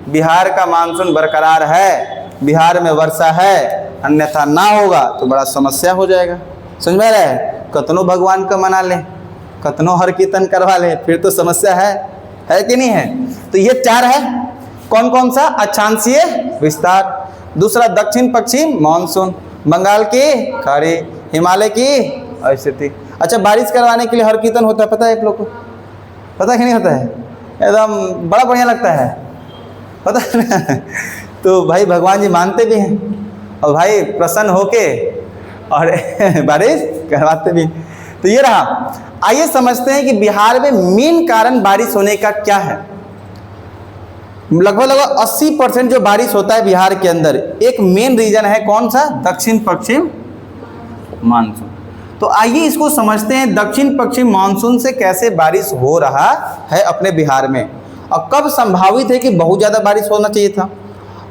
बिहार का मानसून बरकरार है, बिहार में वर्षा है, अन्यथा ना होगा तो बड़ा समस्या हो जाएगा। समझ में आ रहा है। कतनो भगवान का मना ले, कतनो हर कीर्तन करवा ले, फिर तो समस्या है कि नहीं है। तो ये चार है, कौन कौन सा, अक्षांशीय विस्तार, दूसरा दक्षिण पश्चिम मानसून, बंगाल की खाड़ी, हिमालय की स्थिति। अच्छा, बारिश करवाने के लिए हर कीर्तन होता है, पता है आप लोग को, पता है कि नहीं होता है, एकदम बड़ा बढ़िया लगता है, पता है ना। तो भाई भगवान जी मानते भी हैं और भाई प्रसन्न होके और बारिश करवाते भी। तो ये रहा। आइए समझते हैं कि बिहार में मेन कारण बारिश होने का क्या है। लगभग 80% जो बारिश होता है बिहार के अंदर, एक मेन रीजन है कौन सा, दक्षिण पश्चिम मानसून। तो आइए इसको समझते हैं, दक्षिण पश्चिम मानसून से कैसे बारिश हो रहा है अपने बिहार में, और कब संभावित है कि बहुत ज़्यादा बारिश होना चाहिए था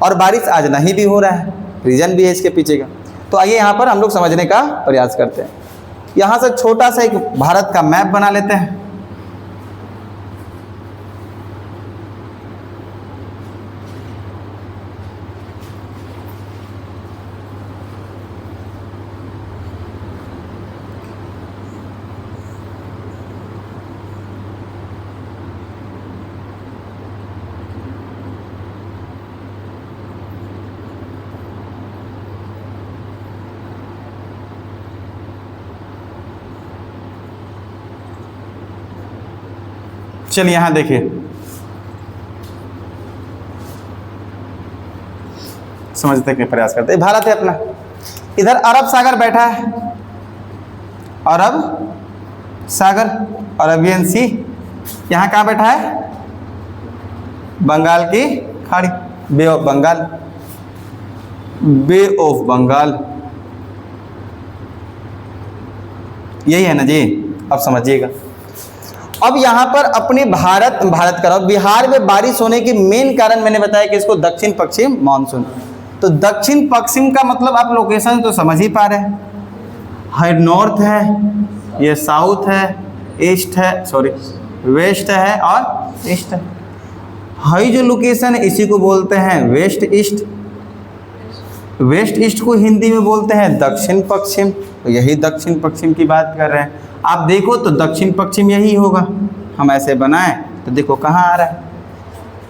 और बारिश आज नहीं भी हो रहा है, रीजन भी है इसके पीछे का। तो आइए यहाँ पर हम लोग समझने का प्रयास करते हैं। यहाँ से छोटा सा एक भारत का मैप बना लेते हैं। चलिए यहाँ देखिए, समझने का प्रयास करते हैं। भारत है अपना, इधर अरब सागर बैठा है, अरब सागर, अरबियन सी। यहाँ कहाँ बैठा है? बंगाल की खाड़ी, bay of Bengal, bay of Bengal, यही है ना जी। अब समझिएगा, अब यहाँ पर अपने भारत करो, बिहार में बारिश होने की मेन कारण मैंने बताया कि इसको दक्षिण पश्चिम मानसून। तो दक्षिण पश्चिम का मतलब आप लोकेशन तो समझ ही पा रहे हैं, नॉर्थ है, ये साउथ है, ईस्ट है, सॉरी वेस्ट है और ईस्ट है। हाई जो लोकेशन है इसी को बोलते हैं वेस्ट ईस्ट। वेस्ट ईस्ट को हिंदी में बोलते हैं दक्षिण पश्चिम। तो यही दक्षिण पश्चिम की बात कर रहे हैं। आप देखो तो दक्षिण पश्चिम यही होगा। हम ऐसे बनाएं तो देखो कहाँ आ रहा है,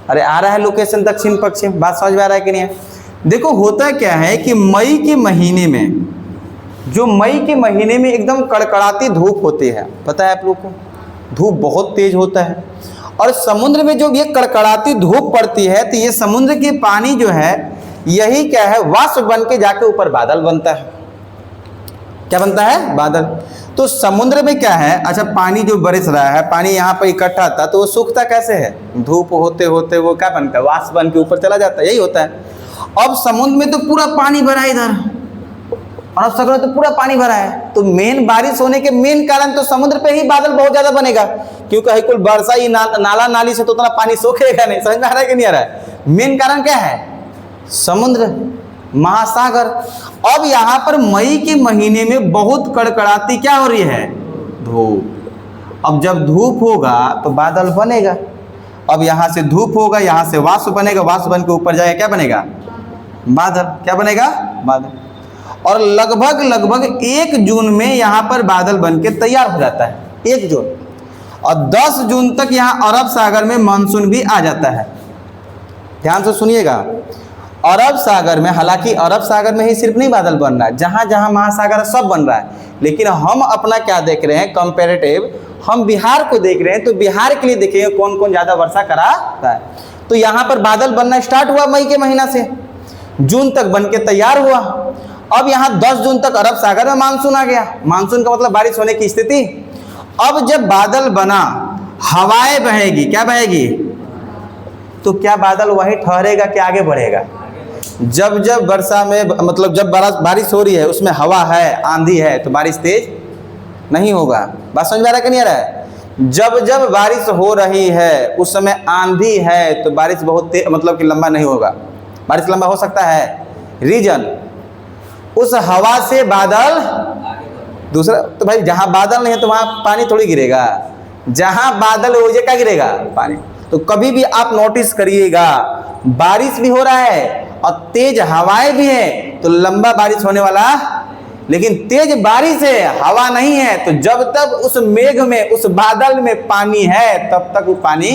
अरे आ रहा है लोकेशन दक्षिण पश्चिम। बात समझ में आ रहा है कि नहीं? देखो होता क्या है कि मई के महीने में, जो मई के महीने में एकदम कड़कड़ाती धूप होती है, पता है आप लोग को, धूप बहुत तेज होता है। और समुद्र में जो ये कड़कड़ाती धूप पड़ती है तो ये समुद्र के पानी जो है यही क्या है, वाष्प बन के जाके ऊपर बादल बनता है। क्या बनता है? बादल। तो समुद्र में क्या है, अच्छा पानी जो बरस रहा है, पानी यहाँ पर इकट्ठा था तो वो सूखता कैसे है? धूप होते होते वो क्या बनता है? वाष्प बन के ऊपर चला जाता है, यही होता है। अब समुद्र में तो पूरा पानी भरा है इधर, और अब सागर में तो पूरा पानी भरा है। तो मेन बारिश होने के मेन कारण तो समुद्र पे ही बादल बहुत ज्यादा बनेगा, क्योंकि कुल वर्षा ही नाला नाली से तो उतना पानी सोखेगा नहीं। समझ में आ रहा है कि नहीं आ रहा है? मेन कारण क्या है? समुद्र, महासागर। अब यहाँ पर मई के महीने में बहुत कड़कड़ाती क्या हो रही है? धूप। अब जब धूप होगा तो बादल बनेगा। अब यहाँ से धूप होगा, यहाँ से वाष्प बनेगा, वाष्प बन के ऊपर जाएगा, क्या बनेगा? बादल। क्या बनेगा? बादल। और लगभग 1 जून में यहाँ पर बादल बन के तैयार हो जाता है, 1 जून। और 10 जून तक यहाँ अरब सागर में मानसून भी आ जाता है। ध्यान से सुनिएगा, अरब सागर में, हालांकि अरब सागर में ही सिर्फ नहीं बादल बन रहा है, जहाँ जहाँ महासागर है सब बन रहा है, लेकिन हम अपना क्या देख रहे हैं? कंपेरेटिव हम बिहार को देख रहे हैं। तो बिहार के लिए देखेंगे कौन कौन ज़्यादा वर्षा कराता है। तो यहाँ पर बादल बनना स्टार्ट हुआ मई के महीना से, जून तक बन के तैयार हुआ। अब यहाँ 10 जून तक अरब सागर में मानसून आ गया। मानसून का मतलब बारिश होने की स्थिति। अब जब बादल बना, हवाएं बहेगी, क्या बहेगी? तो क्या बादल वहीं ठहरेगा कि आगे बढ़ेगा? जब जब वर्षा में, मतलब जब बारिश हो रही है उसमें हवा है, आंधी है, तो बारिश तेज नहीं होगा। बात समझ में आ रहा है कि नहीं आ रहा है? जब जब बारिश हो रही है उस समय आंधी है तो बारिश बहुत तेज, मतलब कि लंबा नहीं होगा। बारिश लंबा हो सकता है, रीजन उस हवा से बादल दूसरा। तो भाई जहां बादल नहीं है तो वहां पानी थोड़ी गिरेगा, जहां बादल हो जाए क्या गिरेगा? पानी। तो कभी भी आप नोटिस करिएगा, बारिश भी हो रहा है और तेज हवाएं भी है तो लंबा बारिश होने वाला, लेकिन तेज बारिश है, हवा नहीं है, तो जब तक उस मेघ में, उस बादल में पानी है तब तक वो पानी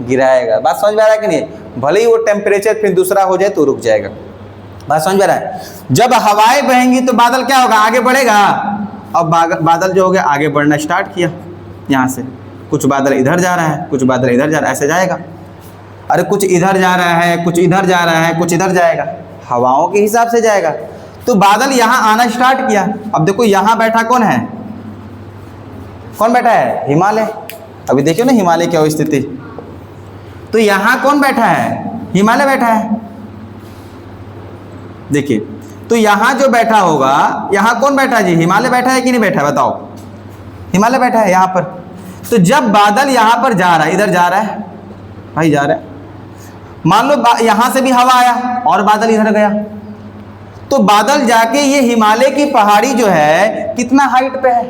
गिराएगा। बात समझ में आ रहा है कि नहीं? भले ही वो टेम्परेचर फिर दूसरा हो जाए तो रुक जाएगा। बात समझ में आ रहा है? जब हवाएं बहेंगी तो बादल क्या होगा? आगे बढ़ेगा। अब बादल जो हो गया आगे बढ़ना स्टार्ट किया, यहाँ से कुछ बादल इधर जा रहा है, कुछ बादल इधर जा रहा है, ऐसे जाएगा। अरे कुछ इधर जा रहा है, कुछ इधर जा रहा है, कुछ इधर जाएगा, हवाओं के हिसाब से जाएगा। तो बादल यहाँ आना स्टार्ट किया। अब देखो यहाँ बैठा कौन है? कौन बैठा है? हिमालय। अभी देखियो ना हिमालय क्या स्थिति। तो यहाँ कौन बैठा है? हिमालय बैठा है। देखिए, तो यहाँ जो बैठा होगा, यहाँ कौन बैठा है जी? हिमालय बैठा है कि नहीं बैठा है? बताओ। हिमालय बैठा है यहाँ पर। तो जब बादल यहाँ पर जा रहा है, इधर जा रहा है भाई, जा रहा है, मान लो यहाँ से भी हवा आया और बादल इधर गया, तो बादल जाके ये हिमालय की पहाड़ी जो है कितना हाइट पे है?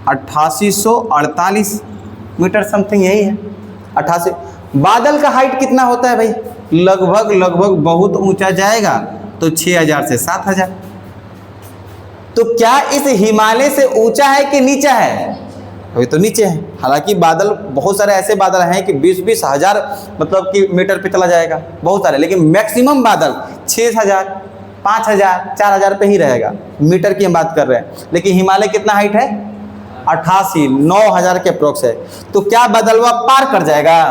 8848 मीटर समथिंग, यही है 88। बादल का हाइट कितना होता है भाई? लगभग बहुत ऊंचा जाएगा, तो 6000 से 7000। तो क्या इस हिमालय से ऊंचा है कि नीचा है? अभी तो नीचे है। हालांकि बादल, बहुत सारे ऐसे बादल हैं कि 20-20 हजार मतलब कि मीटर पे चला जाएगा, बहुत सारे, लेकिन मैक्सिमम बादल 6000, 5000, 4000 पे ही रहेगा। मीटर की हम बात कर रहे हैं। लेकिन हिमालय कितना हाइट है? 88, 9000 के अप्रोक्स है। तो क्या बादलवा पार कर जाएगा?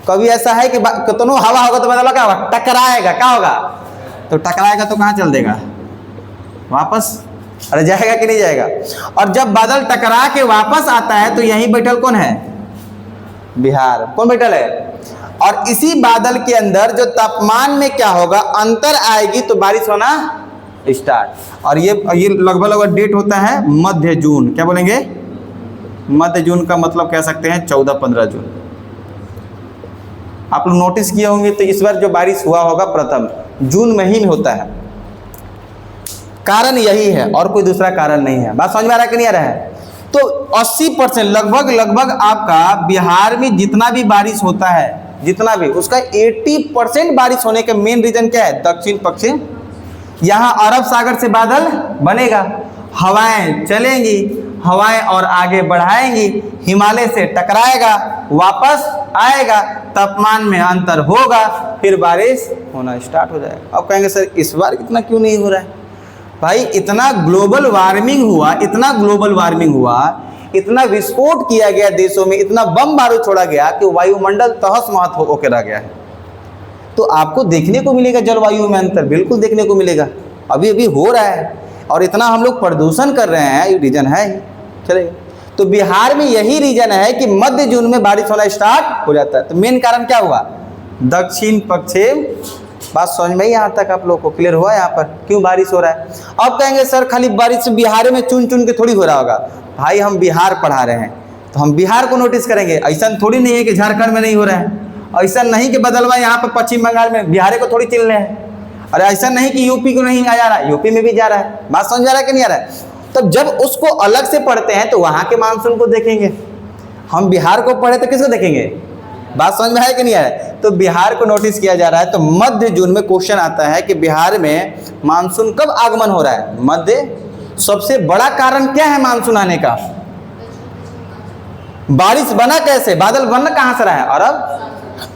कभी ऐसा है कि कितनों हवा होगा तो बादल क्या होगा? टकराएगा। क्या होगा? तो टकराएगा तो कहाँ चल देगा, वापस, अरे जाएगा कि नहीं जाएगा। और जब बादल टकरा के वापस आता है तो यहीं बैठल कौन है, बिहार, कौन बैठल है। और इसी बादल के अंदर जो तापमान में क्या होगा, अंतर आएगी तो बारिश होना स्टार्ट। और ये लगभग डेट होता है मध्य जून, क्या बोलेंगे, मध्य जून का मतलब कह सकते हैं 14-15 जून। आप लोग नोटिस किए होंगे तो इस बार जो बारिश हुआ होगा प्रथम जून महीने होता है। कारण यही है और कोई दूसरा कारण नहीं है। बात समझ में आ रहा है कि नहीं आ रहा है। तो 80% लगभग आपका बिहार में जितना भी बारिश होता है, जितना भी, उसका 80% बारिश होने का मेन रीजन क्या है, दक्षिण पश्चिम। यहाँ अरब सागर से बादल बनेगा, हवाएं चलेंगी, हवाएं और आगे बढ़ाएंगी, हिमालय से टकराएगा, वापस आएगा, तापमान में अंतर होगा, फिर बारिश होना स्टार्ट हो जाएगा। अब कहेंगे सर इस बार इतना क्यों नहीं हो रहा है। भाई इतना ग्लोबल वार्मिंग हुआ, इतना ग्लोबल वार्मिंग हुआ, इतना विस्फोट किया गया देशों में, इतना बम बारूद छोड़ा गया कि वायुमंडल तहस महस होकर रह गया है। तो आपको देखने को मिलेगा जलवायु में अंतर, बिल्कुल देखने को मिलेगा, अभी अभी हो रहा है। और इतना हम लोग प्रदूषण कर रहे हैं, ये रीजन है ही। चलेगा, तो बिहार में यही रीजन है कि मध्य जून में बारिश होना स्टार्ट हो जाता है। तो मेन कारण क्या हुआ, दक्षिण पश्चिम। बात समझ में ही यहाँ तक आप लोग को क्लियर हुआ यहाँ पर क्यों बारिश हो रहा है। अब कहेंगे सर खाली बारिश बिहार में चुन चुन के थोड़ी हो रहा होगा। भाई हम बिहार पढ़ा रहे हैं तो हम बिहार को नोटिस करेंगे, ऐसा थोड़ी नहीं है कि झारखंड में नहीं हो रहा है, ऐसा नहीं कि बदलवा यहाँ पर पश्चिम बंगाल में बिहार को थोड़ी चिल रहे हैं, अरे ऐसा नहीं कि यूपी को नहीं आ जा रहा है, यूपी में भी जा रहा है। बात समझ आ रहा है कि नहीं आ रहा है। तब जब उसको अलग से पढ़ते हैं तो वहाँ के मानसून को देखेंगे, हम बिहार को पढ़े तो किसको देखेंगे। बात समझ में है कि नहीं है। तो बिहार को नोटिस किया जा रहा है। तो मध्य जून में क्वेश्चन आता है कि बिहार में मानसून कब आगमन हो रहा है, मध्य। सबसे बड़ा कारण क्या है मानसून आने का, बारिश बना कैसे, बादल बनना कहां से रहा है,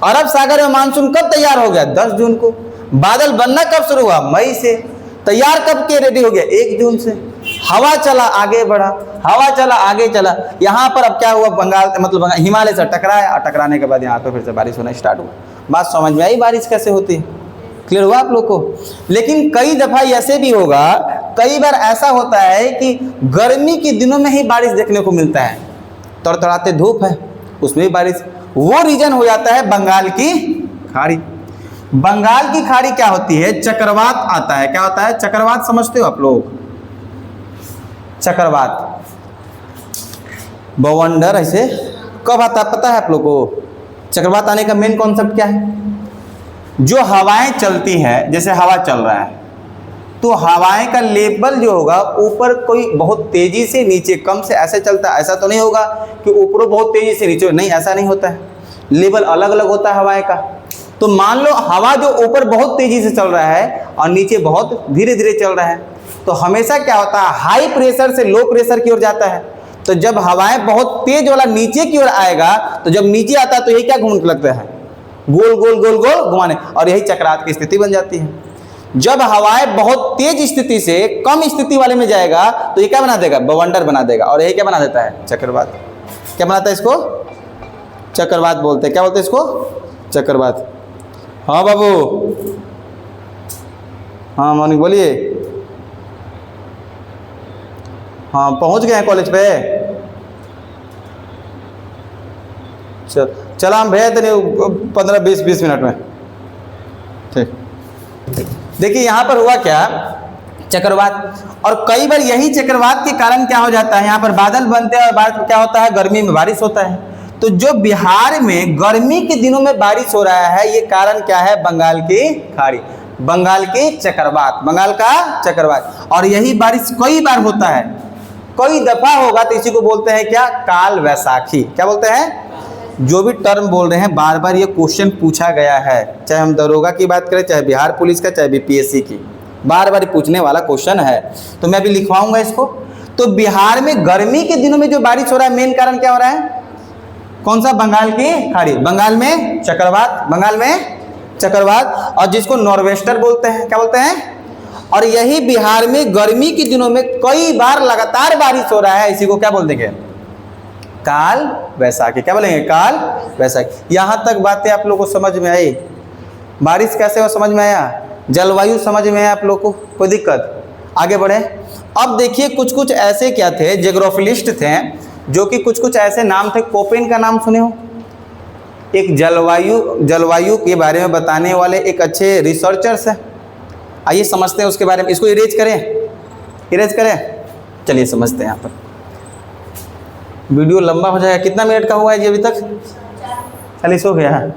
अरब सागर में मानसून कब तैयार हो गया, 10 जून को। बादल बनना कब शुरू हुआ, मई से। तैयार कब के रेडी हो गया, 1 जून से। हवा चला आगे बढ़ा, हवा चला आगे चला, यहाँ पर अब क्या हुआ, बंगाल मतलब हिमालय से टकराया, और टकराने के बाद यहाँ पर फिर से बारिश होना स्टार्ट हुआ। बात समझ में आई बारिश कैसे होती है, क्लियर हुआ आप लोग को। लेकिन कई दफा ऐसे भी होगा, कई बार ऐसा होता है कि गर्मी के दिनों में ही बारिश देखने को मिलता है, तड़तड़ाते धूप है उसमें भी बारिश। वो रीजन हो जाता है बंगाल की खाड़ी। बंगाल की खाड़ी क्या होती है, चक्रवात आता है। क्या होता है, चक्रवात समझते हो आप लोग, चक्रवात बवंडर ऐसे कब आता है पता है आप लोग को। चक्रवात आने का मेन कॉन्सेप्ट क्या है, जो हवाएं चलती हैं, जैसे हवा चल रहा है तो हवाएं का लेवल जो होगा ऊपर कोई बहुत तेजी से नीचे कम से ऐसे चलता है। ऐसा तो नहीं होगा कि ऊपर बहुत तेजी से नीचे, नहीं ऐसा नहीं होता है, लेवल अलग अलग होता है हवाएं का। तो मान लो हवा जो ऊपर बहुत तेजी से चल रहा है और नीचे बहुत धीरे धीरे चल रहा है, तो हमेशा क्या होता है, हाई प्रेशर से लो प्रेशर की ओर जाता है। तो जब हवाएं बहुत तेज वाला नीचे की ओर आएगा, तो जब नीचे आता है तो ये क्या घूमने लगता है, गोल गोल गोल गोल घुमाने, और यही चक्रात की स्थिति बन जाती है। जब हवाएं बहुत तेज स्थिति से कम स्थिति वाले में जाएगा तो ये क्या बना देगा, बवंडर बना देगा, और यही क्या बना देता है, चक्रवात। क्या बनाता है इसको, चक्रवात बोलते हैं। क्या बोलते हैं इसको, चक्रवात। हाँ बाबू, हाँ मौनिक बोलिए। हाँ पहुंच गए हैं कॉलेज पे, चला हम भेज देंगे 15-20 मिनट में। ठीक, देखिए यहाँ पर हुआ क्या, चक्रवात। और कई बार यही चक्रवात के कारण क्या हो जाता है, यहाँ पर बादल बनते हैं और बाद में क्या होता है, गर्मी में बारिश होता है। तो जो बिहार में गर्मी के दिनों में बारिश हो रहा है, ये कारण क्या है, बंगाल की खाड़ी, बंगाल की चक्रवात, बंगाल का चक्रवात। और यही बारिश कई बार होता है, कई दफा होगा, तो इसी को बोलते हैं क्या, काल वैसाखी। क्या बोलते हैं, जो भी टर्म बोल रहे हैं, बार बार ये क्वेश्चन पूछा गया है, चाहे हम दरोगा की बात करें, चाहे बिहार पुलिस का, चाहे बीपीएससी की, बार बार पूछने वाला क्वेश्चन है। तो मैं अभी लिखवाऊंगा इसको। तो बिहार में गर्मी के दिनों में जो बारिश हो रहा है, मेन कारण क्या हो रहा है, कौन सा, बंगाल की खाड़ी, बंगाल में चक्रवात, बंगाल में चक्रवात, और जिसको नॉर्वेस्टर बोलते हैं। क्या बोलते हैं। और यही बिहार में गर्मी के दिनों में कई बार लगातार बारिश हो रहा है, इसी को क्या बोल देंगे, काल वैसाखी। क्या बोलेंगे, काल वैसाखी। यहाँ तक बातें आप लोगों को समझ में आई, बारिश कैसे हो समझ में आया। जलवायु समझ में है आप लोग को, कोई दिक्कत? आगे बढ़े। अब देखिए कुछ कुछ ऐसे क्या थे, ज्योग्राफिलिस्ट थे जो कि कुछ कुछ ऐसे नाम थे। कोपेन का नाम सुने हो? एक जलवायु के बारे में बताने वाले एक अच्छे रिसर्चर्स हैं। आइए समझते हैं उसके बारे में। इसको इरेज करें, चलिए समझते हैं। यहाँ पर वीडियो लंबा हो जाएगा। कितना मिनट का हुआ है जी अभी तक? 40 हो गया है।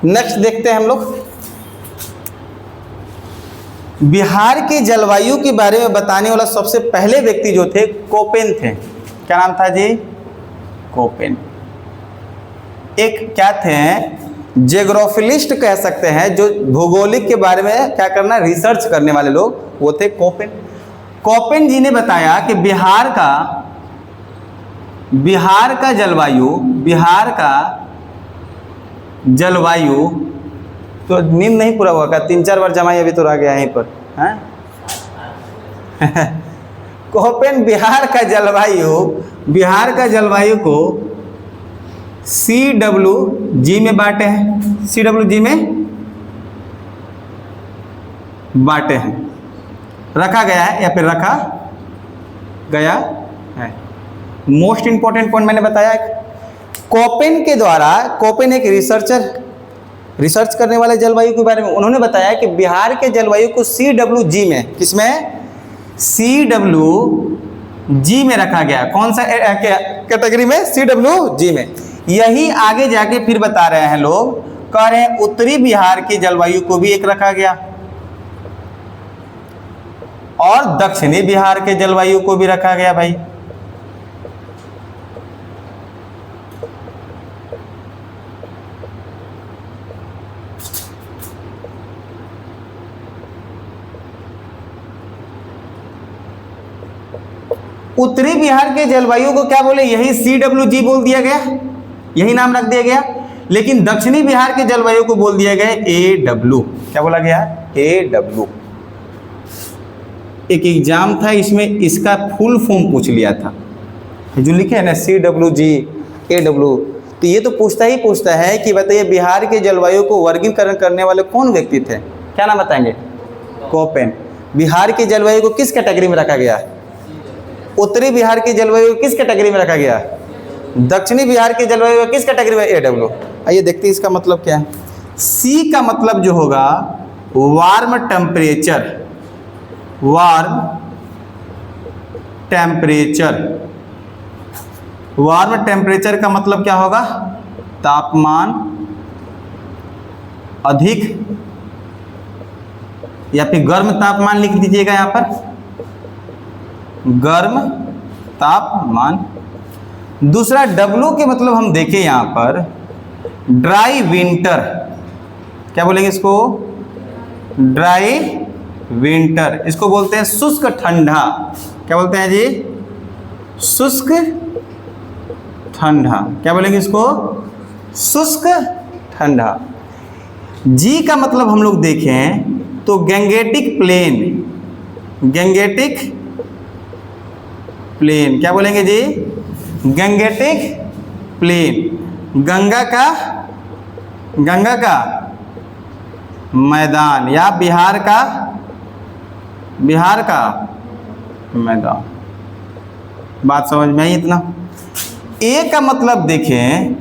नेक्स्ट देखते हैं हम लोग। बिहार की जलवायु के बारे में बताने वाला सबसे पहले व्यक्ति जो थे कोपेन थे। क्या नाम था जी? कोपेन। एक क्या थे? ज्योग्राफिलिस्ट कह सकते हैं, जो भूगोलिक के बारे में क्या करना, रिसर्च करने वाले लोग, वो थे कोपेन। कोपेन जी ने बताया कि बिहार का जलवायु तो नींद नहीं पूरा हुआ क्या? 3-4 बार जमाई अभी तो रह गया यहीं पर हैं? कोपेन बिहार का जलवायु को CWG में बांटे हैं। CWG में बांटे हैं, रखा गया है या फिर रखा गया है। मोस्ट इंपॉर्टेंट पॉइंट मैंने बताया। कोपेन के द्वारा, कोपेन एक रिसर्च करने वाले जलवायु के बारे में, उन्होंने बताया कि बिहार के जलवायु को CWG में, किसमें? CWG में रखा गया। कौन सा कैटेगरी में? CWG में। यही आगे जाके फिर बता रहे हैं लोग, कह रहे हैं उत्तरी बिहार की जलवायु को भी एक रखा गया और दक्षिणी बिहार के जलवायु को भी रखा गया। भाई उत्तरी बिहार के जलवायु को क्या बोले? यही CWG बोल दिया गया, यही नाम रख दिया गया। लेकिन दक्षिणी बिहार के जलवायु को बोल दिया गया AW। क्या बोला गया? AW। एक एग्जाम था, इसमें इसका फुल फॉर्म पूछ लिया था, जो लिखे है ना CWG AW। तो ये तो पूछता है कि बताइए बिहार के जलवायु को वर्गीकरण करने वाले कौन व्यक्ति थे? क्या नाम बताएंगे? कोपेन। बिहार की जलवायु को किस कैटेगरी में रखा गया? उत्तरी बिहार की जलवायु किस कैटेगरी में रखा गया? दक्षिणी बिहार की जलवायु किस कैटेगरी में? AW। आइए देखते हैं इसका मतलब क्या है। C का मतलब जो होगा वार्म टेम्परेचर का मतलब क्या होगा? तापमान अधिक, या फिर गर्म तापमान लिख दीजिएगा यहाँ पर, गर्म तापमान। दूसरा W के मतलब हम देखें यहाँ पर ड्राई विंटर। क्या बोलेंगे इसको? Dry winter. इसको बोलते हैं शुष्क ठंडा। क्या बोलते हैं जी? शुष्क ठंडा। क्या बोलेंगे इसको? शुष्क ठंडा। G का मतलब हम लोग देखें तो गैंगेटिक प्लेन। क्या बोलेंगे जी? Gangetic plane. गंगा का मैदान, या बिहार का मैदान। बात समझ में आई इतना? A का मतलब देखें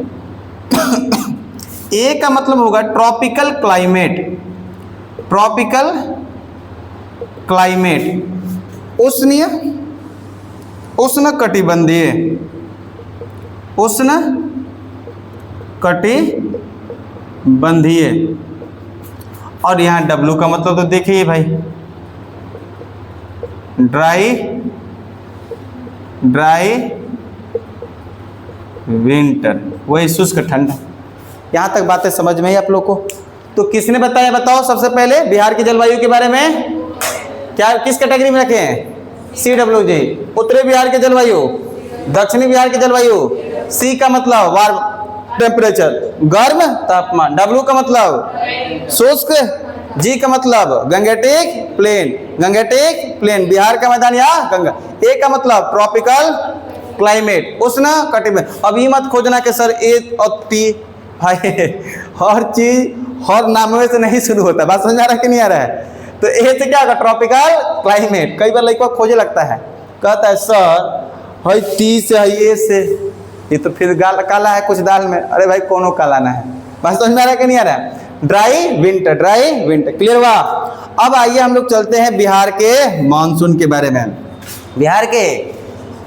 A का मतलब होगा ट्रॉपिकल क्लाइमेट, उष्ण कटिबंधीय। और यहाँ W का मतलब तो देखिए भाई, ड्राई विंटर, वही शुष्क ठंडा। यहाँ तक बातें समझ में ही आप लोग को? तो किसने बताया? बताओ सबसे पहले बिहार की जलवायु के बारे में क्या, किस कैटेगरी में रखे हैं? CWG। उत्तरी बिहार की जलवायु, दक्षिणी बिहार की जलवायु। C का मतलब वार्म टेम्परेचर, गर्म तापमान। W का मतलब शुष्क। G का मतलब गंगेटिक प्लेन, बिहार का मैदान या गंगा। A का मतलब ट्रॉपिकल क्लाइमेट, उष्ण कटिबंध। अब ये मत खोजना कि सर ए और टी, भाई हर चीज हर नामों से नहीं शुरू होता। बात समझ आ रहा है कि नहीं आ रहा है? तो ए से क्या होगा? Tropical climate. कई बार लड़का खोजे लगता है, कहता है सर भाई टी से है, ए से, ये तो फिर काला है कुछ दाल में। अरे भाई कोनो काला ना है। बात समझ में आ रहा है कि नहीं आ रहा है? Dry winter, dry winter, clear हुआ? अब आइए हम लोग चलते हैं बिहार के मानसून के बारे में। बिहार के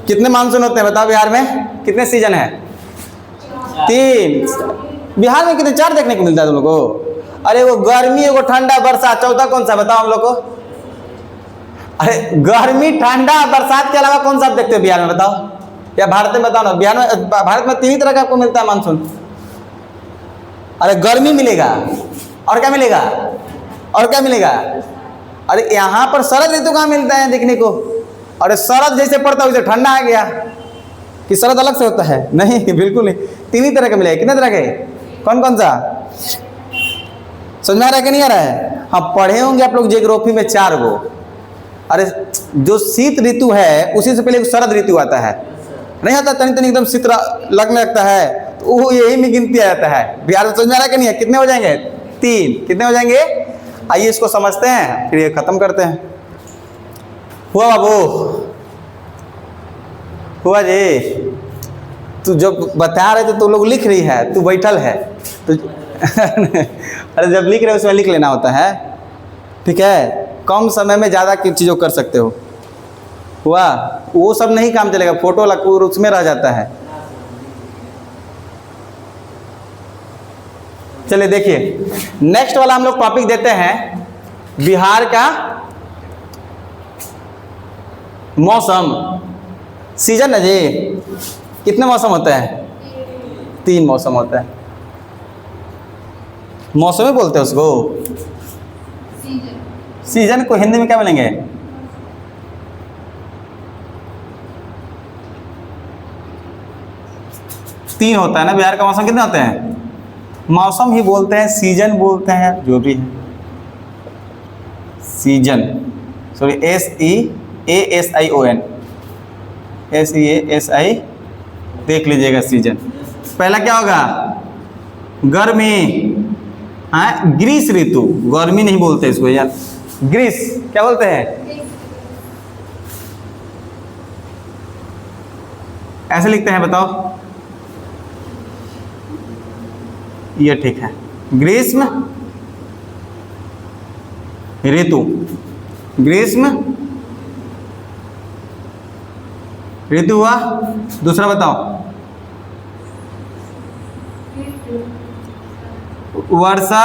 कितने मानसून होते हैं बताओ? बिहार में कितने सीजन है? 3। बिहार में कितने? 4 देखने को मिलता है तुम लोग को? अरे वो गर्मी, वो ठंडा, बरसात, चौथा कौन सा बताओ हम लोग को? अरे गर्मी, ठंडा, बरसात के अलावा कौन सा आप देखते हो बिहार में बताओ? या भारत में बताओ ना। बिहार में, भारत में 3 ही तरह का आपको मिलता है मानसून। अरे गर्मी मिलेगा, और क्या मिलेगा? और क्या मिलेगा? अरे यहाँ पर शरद ऋतु कहाँ मिलता है देखने को? अरे शरद जैसे पड़ता है वैसे ठंडा आ गया कि शरद अलग से होता है? नहीं, बिल्कुल नहीं। 3 ही तरह के मिलेगा। कितने तरह के? कौन कौन सा? समझ में आ रहा है कि नहीं आ रहा है? हाँ, पढ़े होंगे आप लोग ज्योग्राफी में 4 गो। अरे जो शीत ऋतु है उसी से पहले शरद ऋतु आता है, नहीं आता? तनी तनी एकदम शीत लगने लगता है, तो वो यही में गिनती आ जाता है। बिहार में समझ में आ रहा है कि नहीं है? कितने हो जाएंगे? 3। कितने हो जाएंगे? आइए इसको समझते हैं, फिर ये खत्म करते हैं। हुआ बाबू? हुआ जी? तू जब बता रहे थे तो लोग लिख रही है, तू बैठल है तो अरे जब लिख रहे हो उसमें लिख लेना होता है, ठीक है? कम समय में ज़्यादा की चीज़ों कर सकते हो। हुआ? वो सब नहीं काम चलेगा, फोटो लग उसमें रह जाता है। चलिए देखिए, नेक्स्ट वाला हम लोग टॉपिक देते हैं बिहार का मौसम। सीजन है जी। कितने मौसम होता है? 3 मौसम होता है। मौसम ही बोलते हैं उसको। सीजन को हिंदी में क्या बोलेंगे? तीन होता है ना। बिहार का मौसम कितने होते हैं? मौसम ही बोलते हैं, सीजन बोलते हैं, जो भी है सीजन। सॉरी, SEASION, SEASI, देख लीजिएगा सीजन। पहला क्या होगा? गर्मी। हाँ, ग्रीष्म ऋतु। गर्मी नहीं बोलते इसको यार, ग्रीष्म क्या बोलते हैं? ऐसे लिखते हैं, बताओ। ये ठीक है, ग्रीष्म ऋतु। ग्रीष्म ऋतु हुआ। दूसरा बताओ। वर्षा,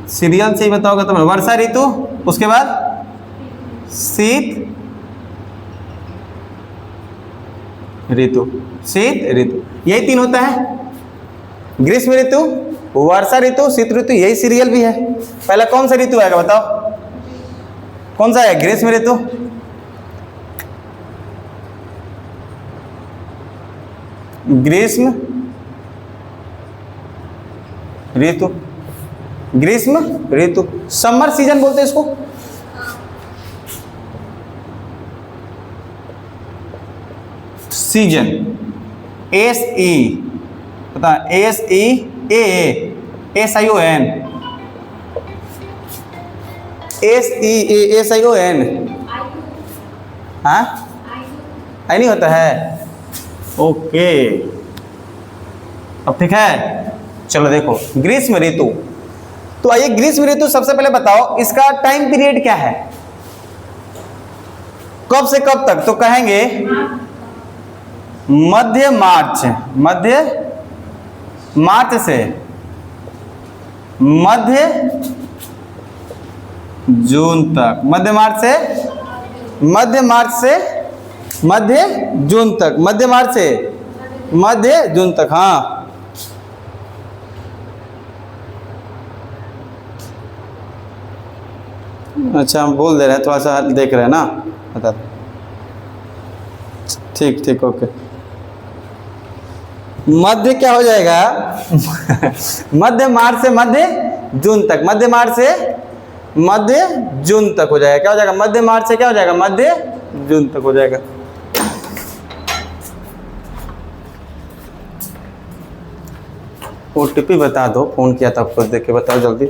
सीरियल से ही बताओगे तो। वर्षा ऋतु, उसके बाद शीत ऋतु। शीत ऋतु, यही 3 होता है। ग्रीष्म ऋतु, वर्षा ऋतु, शीत ऋतु, यही सीरियल भी है। पहला कौन सा ऋतु आएगा बताओ? कौन सा है? ग्रीष्म ऋतु। ग्रीष्म ऋतु, ग्रीष्म ऋतु। समर सीजन बोलते हैं इसको। सीजन, SE, पता SEASION, SEASION। हाँ, आई नहीं होता है? ओके, अब ठीक है। चलो देखो, ग्रीष्म ऋतु। तो आइए ग्रीष्म ऋतु सबसे पहले बताओ, इसका टाइम पीरियड क्या है? कब से कब तक? तो कहेंगे मध्य मार्च, मध्य मार्च से मध्य जून तक। मध्य मार्च से मध्य जून तक। मध्य मार्च से मध्य जून तक। हाँ, अच्छा हम बोल दे रहे हैं, थोड़ा सा देख रहे हैं ना, बता। ठीक ठीक, ओके। मध्य क्या हो जाएगा? मध्य मार्च से मध्य जून तक। मध्य मार्च से मध्य जून तक हो जाएगा। क्या हो जाएगा? मध्य मार्च से क्या हो जाएगा? मध्य जून तक हो जाएगा। ओटीपी बता दो, फोन किया था आपको, देख के बताओ जल्दी।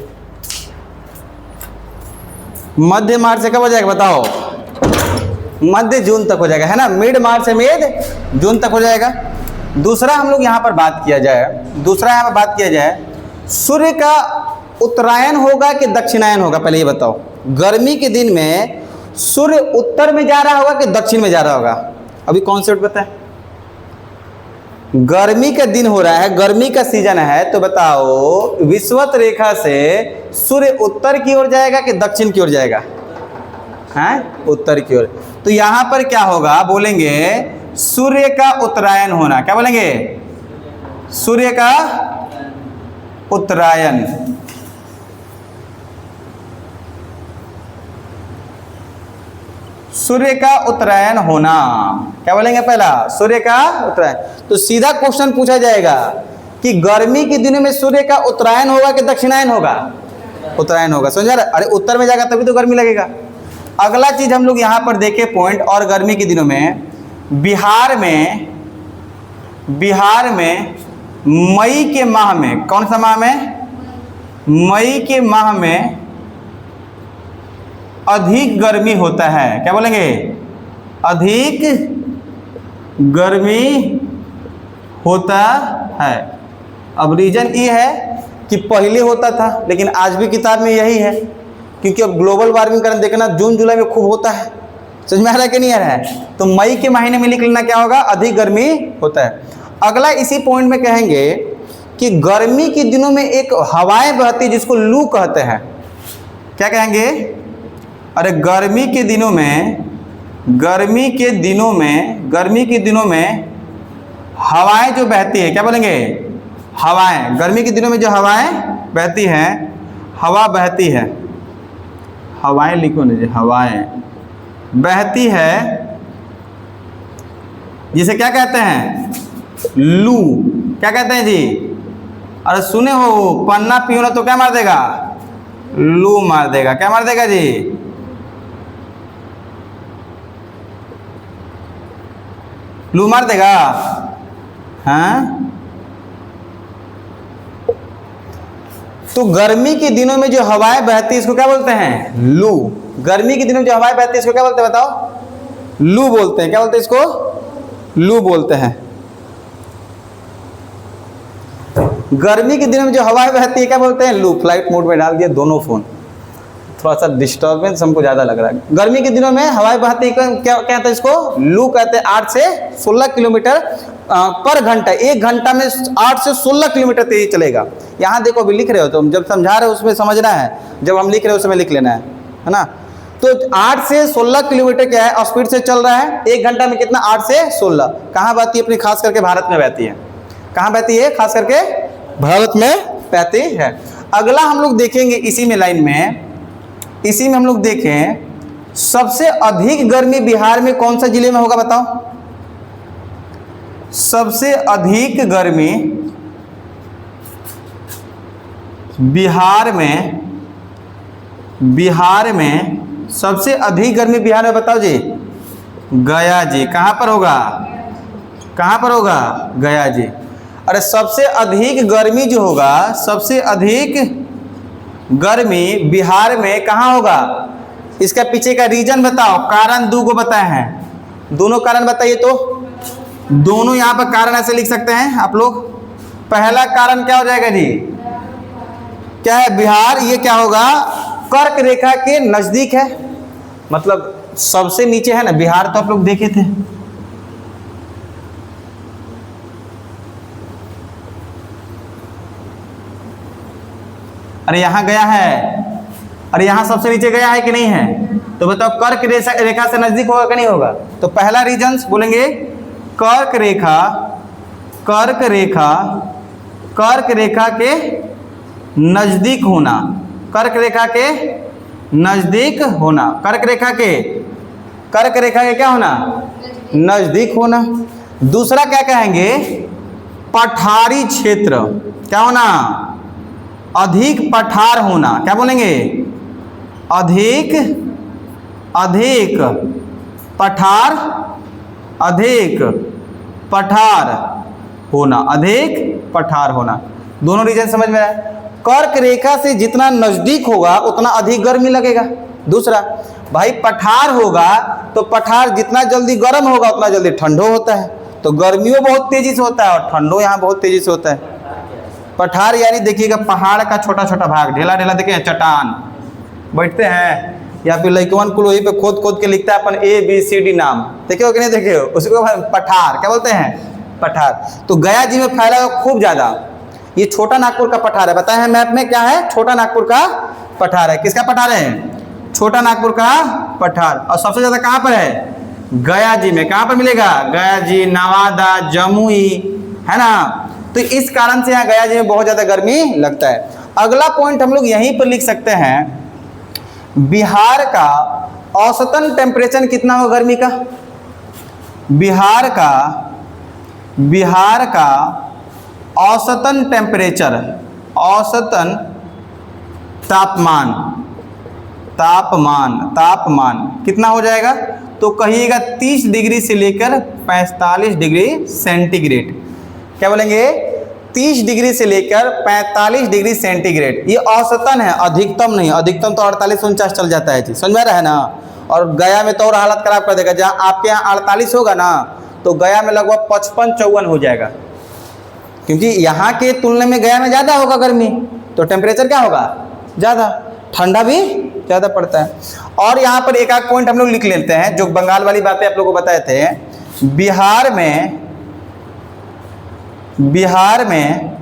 मध्य मार्च से कब हो जाएगा बताओ? मध्य जून तक हो जाएगा, है ना। मिड मार्च से मिड जून तक हो जाएगा। दूसरा हम लोग यहाँ पर बात किया जाए, सूर्य का उत्तरायण होगा कि दक्षिणायन होगा? पहले ये बताओ। गर्मी के दिन में सूर्य उत्तर में जा रहा होगा कि दक्षिण में जा रहा होगा? अभी कॉन्सेप्ट बताए। गर्मी का दिन हो रहा है, गर्मी का सीजन है, तो बताओ विषुवत रेखा से सूर्य उत्तर की ओर जाएगा कि दक्षिण की ओर जाएगा? हैं? उत्तर की ओर। तो यहां पर क्या होगा? बोलेंगे सूर्य का उत्तरायण होना। क्या बोलेंगे? सूर्य का उत्तरायण। सूर्य का उत्तरायण होना। क्या बोलेंगे? पहला सूर्य का उत्तरायण। तो सीधा क्वेश्चन पूछा जाएगा कि गर्मी के दिनों में सूर्य का उत्तरायण होगा कि दक्षिणायन होगा? उत्तरायण होगा। समझ रहे? अरे उत्तर में जाएगा तभी तो गर्मी लगेगा। अगला चीज हम लोग यहां पर देखे पॉइंट, और गर्मी के दिनों में बिहार में मई के माह में, कौन सा माह में? मई के माह में अधिक गर्मी होता है। क्या बोलेंगे? अधिक गर्मी होता है। अब रीजन ये है कि पहले होता था, लेकिन आज भी किताब में यही है, क्योंकि अब ग्लोबल वार्मिंग करंट देखना जून जुलाई में खूब होता है। समझ में आ रहा है कि नहीं आ रहा है? तो मई के महीने में लिख लेना क्या होगा? अधिक गर्मी होता है। अगला इसी पॉइंट में कहेंगे कि गर्मी के दिनों में एक हवाएं बहती जिसको लू कहते हैं। क्या कहेंगे? अरे गर्मी के दिनों में हवाएं जो बहती है, क्या बोलेंगे? हवाएं। गर्मी के दिनों में जो हवाएं बहती हैं, हवा बहती है, हवाएं लिखो ना जी, हवाएं बहती है, जिसे क्या कहते हैं? लू। क्या कहते हैं जी? अरे सुने हो, पन्ना पियो ना तो क्या मार देगा? लू मार देगा। क्या मार देगा जी? लू मार देगा। हाँ, तो गर्मी के दिनों में जो हवाएं बहती है इसको क्या बोलते हैं? लू। गर्मी के दिनों में जो हवाएं बहती है इसको क्या बोलते हैं बताओ? लू बोलते हैं। क्या बोलते हैं इसको? लू बोलते हैं। गर्मी के दिनों में जो हवाएं बहती है क्या बोलते हैं? लू। फ्लाइट मोड में डाल दिया दोनों फोन, थोड़ा सा डिस्टर्बेंस हमको ज़्यादा लग रहा है। गर्मी के दिनों में हवाएं बहती है, क्या कहते हैं इसको? लू कहते हैं। 8 से 16 किलोमीटर पर घंटा, 1 घंटा में 8 से 16 किलोमीटर तेजी चलेगा। यहाँ देखो अभी लिख रहे हो तुम, जब समझा रहे हो उसमें समझना है, जब हम लिख रहे हो उसमें लिख लेना है ना। तो 8 से 16 किलोमीटर क्या है? स्पीड से चल रहा है। 1 घंटा में कितना? 8 से 16। कहाँ बहती है? अपनी खास करके भारत में बहती है। कहाँ बहती है? खास करके भारत में बहती है। अगला हम लोग देखेंगे इसी में लाइन में, इसी में हम लोग देखें सबसे अधिक गर्मी बिहार में कौन सा जिले में होगा बताओ? सबसे अधिक गर्मी बिहार में सबसे अधिक गर्मी बिहार में बताओ जी? गया जी। कहाँ पर होगा? कहाँ पर होगा? गया जी। अरे सबसे अधिक गर्मी जो होगा, सबसे अधिक गर्मी बिहार में कहाँ होगा? इसका पीछे का रीजन बताओ। कारण 2 को बताए हैं, दोनों कारण बताइए। तो दोनों यहाँ पर कारण ऐसे लिख सकते हैं आप लोग। पहला कारण क्या हो जाएगा जी? क्या है? बिहार ये क्या होगा? कर्क रेखा के नजदीक है, मतलब सबसे नीचे है ना बिहार, तो आप लोग देखे थे। अरे यहाँ गया है, अरे यहाँ सबसे नीचे गया है कि नहीं है? तो बताओ कर्क रेखा से नजदीक होगा कि नहीं होगा? तो पहला रीजन बोलेंगे कर्क रेखा के नजदीक होना। कर्क रेखा के नजदीक होना। कर्क रेखा के क्या होना? नजदीक होना। दूसरा क्या कहेंगे? पठारी क्षेत्र। क्या होना? अधिक पठार होना। क्या बोलेंगे? अधिक अधिक पठार, अधिक पठार होना, अधिक पठार होना। दोनों रीजन समझ में आया। कर्क रेखा से जितना नजदीक होगा उतना अधिक गर्मी लगेगा। दूसरा भाई पठार होगा तो पठार जितना जल्दी गर्म होगा उतना जल्दी ठंडो होता है, तो गर्मियों बहुत तेजी से होता है और ठंडो यहाँ बहुत तेजी से होता है। पठार यानी देखिएगा पहाड़ का छोटा छोटा भाग, ढेला ढेला देखिए, चट्टान बैठते हैं या फिर लइकवन को वही पे खोद खोद के लिखता है अपन ABCD नाम, देखे हो कि नहीं देखे हो, उसको पठार क्या बोलते हैं, पठार। तो गया जी में फैला हुआ खूब ज्यादा, ये छोटा नागपुर का पठार है, बताए हैं मैप में क्या है, छोटा नागपुर का पठार है। किसका पठार है, छोटा नागपुर का पठार। और सबसे ज्यादा कहाँ पर है, गया जी में। कहाँ पर मिलेगा, गया जी, नवादा, जमुई, है ना। तो इस कारण से यहाँ गया जी में बहुत ज्यादा गर्मी लगता है। अगला पॉइंट हम लोग यहीं पर लिख सकते हैं, बिहार का औसतन टेम्परेचर कितना हो गर्मी का, बिहार का औसतन टेम्परेचर, औसतन तापमान कितना हो जाएगा, तो कहिएगा 30 डिग्री से लेकर 45 डिग्री सेंटीग्रेड। क्या बोलेंगे, 30 डिग्री से लेकर 45 डिग्री सेंटीग्रेड। ये औसतन है, अधिकतम नहीं। अधिकतम तो 48-49 चल जाता है जी, समझ में रहा है ना। और गया में तो और हालत खराब कर देगा, जहाँ आपके यहाँ 48 होगा ना तो गया में लगभग 55-54 हो जाएगा, क्योंकि यहाँ के तुलना में गया में ज़्यादा होगा गर्मी, तो टेम्परेचर क्या होगा, ज़्यादा, ठंडा भी ज़्यादा पड़ता है। और यहाँ पर एक आध पॉइंट हम लोग लिख लेते हैं, जो बंगाल वाली बातें आप लोगों को बताए थे। बिहार में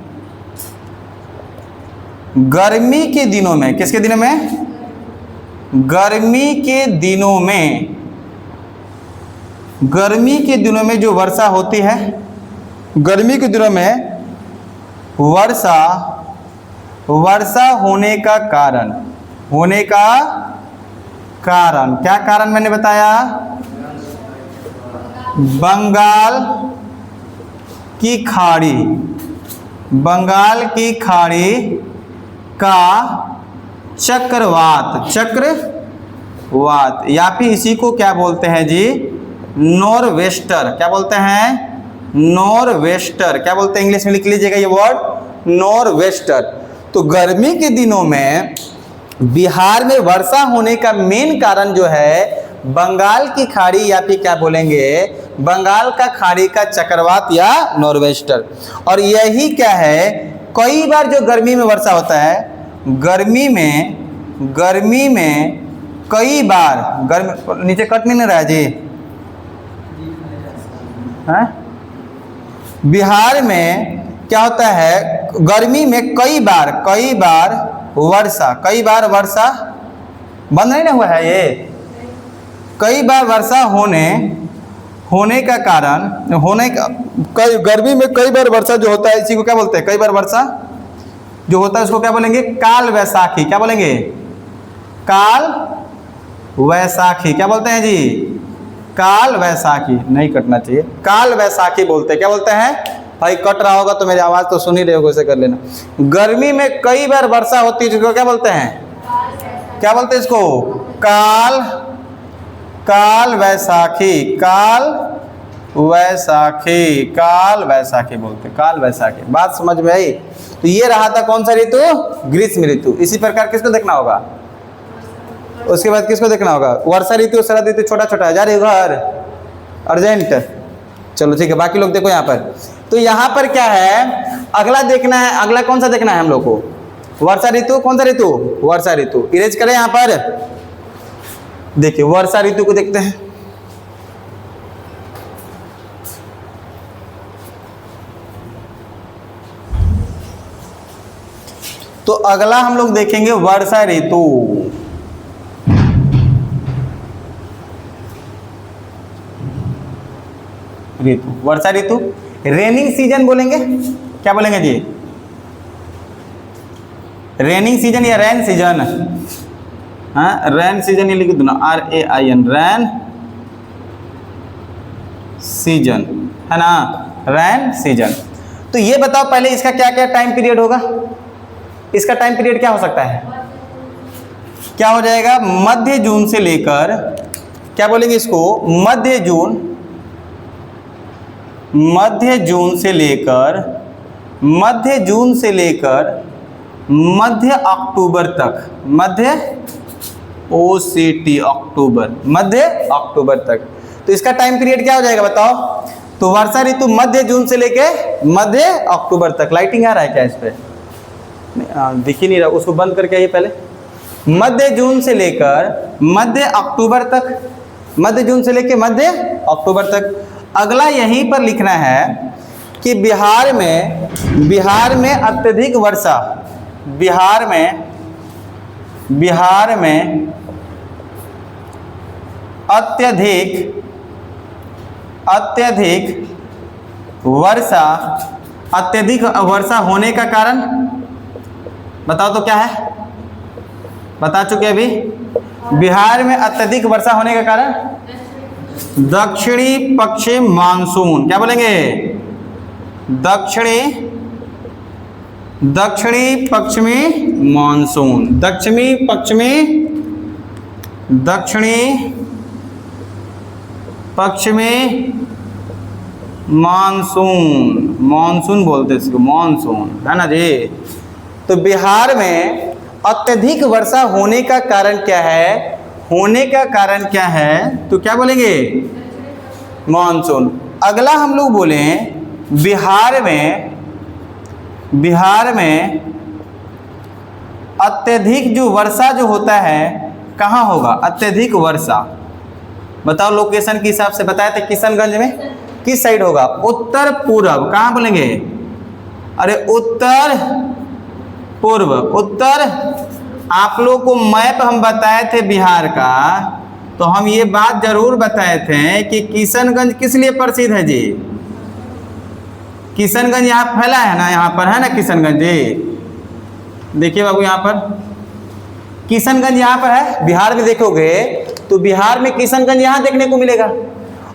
गर्मी के दिनों में, किसके दिनों में, गर्मी के दिनों में जो वर्षा होती है, गर्मी के दिनों में वर्षा होने का कारण क्या कारण मैंने बताया, बंगाल की खाड़ी का चक्रवात, या फिर इसी को क्या बोलते हैं जी, नॉरवेस्टर। क्या बोलते हैं, नॉरवेस्टर। क्या बोलते हैं, इंग्लिश में लिख लीजिएगा ये वर्ड, नॉरवेस्टर। तो गर्मी के दिनों में बिहार में वर्षा होने का मेन कारण जो है बंगाल की खाड़ी, या फिर क्या बोलेंगे, बंगाल का खाड़ी का चक्रवात या नॉरवेस्टर। और यही क्या है, कई बार जो गर्मी में वर्षा होता है, गर्मी में कई बार, गर्मी नीचे कट नहीं रहा है जी, हाँ? बिहार में क्या होता है, गर्मी में कई बार वर्षा बंद नहीं ना हुआ है, ये कई बार वर्षा होने का कारण, गर्मी में कई बार वर्षा जो होता है, इसी को क्या बोलते हैं, कई बार वर्षा जो होता है उसको क्या बोलेंगे, काल वैसाखी। क्या बोलेंगे, काल वैसाखी। क्या बोलते हैं जी, काल वैसाखी। नहीं कटना चाहिए, काल वैसाखी बोलते हैं। क्या बोलते हैं भाई, कट रहा होगा तो मेरी आवाज़ तो सुन ही रहे हो, उसे कर लेना। गर्मी में कई बार वर्षा होती है, जिसको क्या बोलते हैं, क्या बोलते हैं इसको, काल वैसाखी बोलते हैं, काल वैसाखी। बात समझ में आई। तो ये रहा था कौन सा ऋतु, ग्रीष्म ऋतु। इसी प्रकार किसको देखना होगा, उसके बाद किसको देखना होगा, वर्षा ऋतु, शरद ऋतु, छोटा छोटा। जा रहे घर अर्जेंट, चलो ठीक है, बाकी लोग देखो यहाँ पर। तो यहाँ पर क्या है, अगला देखना है, अगला कौन सा देखना है हम लोग को, वर्षा ऋतु। कौन सा ऋतु, वर्षा ऋतु। इरेज करें यहाँ पर, देखिए वर्षा ऋतु को देखते हैं। तो अगला हम लोग देखेंगे वर्षा ऋतु। वर्षा ऋतु, रेनिंग सीजन बोलेंगे। क्या बोलेंगे जी, रेनिंग सीजन या रैन सीजन, हाँ रैन सीजन ये लिख दो ना, RAIN, रैन सीजन, है ना, रैन सीजन। तो ये बताओ पहले इसका क्या क्या टाइम पीरियड होगा, इसका टाइम पीरियड क्या हो सकता है, क्या हो जाएगा, मध्य जून से लेकर, क्या बोलेंगे इसको, मध्य जून से लेकर मध्य अक्टूबर तक, मध्य OCT अक्टूबर, मध्य अक्टूबर तक। तो इसका टाइम पीरियड क्या हो जाएगा बताओ। तो वर्षा ऋतु मध्य जून से लेके मध्य अक्टूबर तक। लाइटिंग आ रहा है क्या इस पे, दिख ही नहीं रहा, उसको बंद करके आइए पहले। मध्य जून से लेकर मध्य अक्टूबर तक, मध्य जून से लेकर मध्य अक्टूबर तक। अगला यहीं पर लिखना है कि बिहार में अत्यधिक वर्षा, बिहार में अत्यधिक वर्षा होने का कारण बताओ तो क्या है, बता चुके अभी। बिहार में अत्यधिक वर्षा होने का कारण दक्षिणी पश्चिम मानसून, क्या बोलेंगे, दक्षिणी पश्चिमी मानसून, दक्षिणी पश्चिमी मानसून बोलते इसको, मानसून है ना जी। तो बिहार में अत्यधिक वर्षा होने का कारण क्या है, तो क्या बोलेंगे, मानसून। अगला हम लोग बोले बिहार में अत्यधिक जो वर्षा जो होता है कहाँ होगा, अत्यधिक वर्षा बताओ। लोकेशन के हिसाब से बताया था, किशनगंज में किस साइड होगा, उत्तर पूर्व, कहाँ बोलेंगे, अरे उत्तर पूर्व, उत्तर। आप लोग को मैप हम बताए थे बिहार का, तो हम ये बात जरूर बताए थे कि किशनगंज किस लिए प्रसिद्ध है जी। किशनगंज यहाँ फैला है ना, यहाँ पर है ना किशनगंज जी। देखिए बाबू यहाँ पर किशनगंज यहाँ पर है, बिहार में देखोगे तो बिहार में किशनगंज यहाँ देखने को मिलेगा।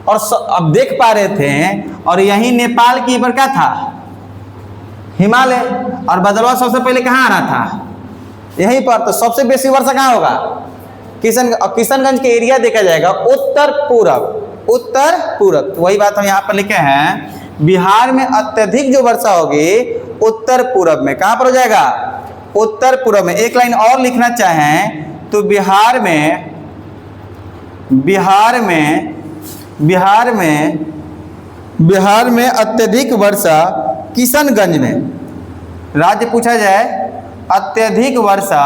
और अब देख पा रहे थे, और यही नेपाल की पर क्या था, हिमालय, और बदलवा सबसे पहले कहाँ आ रहा था, यहीं पर। तो सबसे बेसी वर्षा कहाँ होगा, किशनगंज के एरिया देखा जाएगा उत्तर पूरब। तो वही बात हम यहाँ पर लिखे हैं, बिहार में अत्यधिक जो वर्षा होगी उत्तर पूरब में, कहाँ पर हो जाएगा, उत्तर पूरब में। एक लाइन और लिखना चाहें तो बिहार में अत्यधिक वर्षा किशनगंज में, राज्य पूछा जाए अत्यधिक वर्षा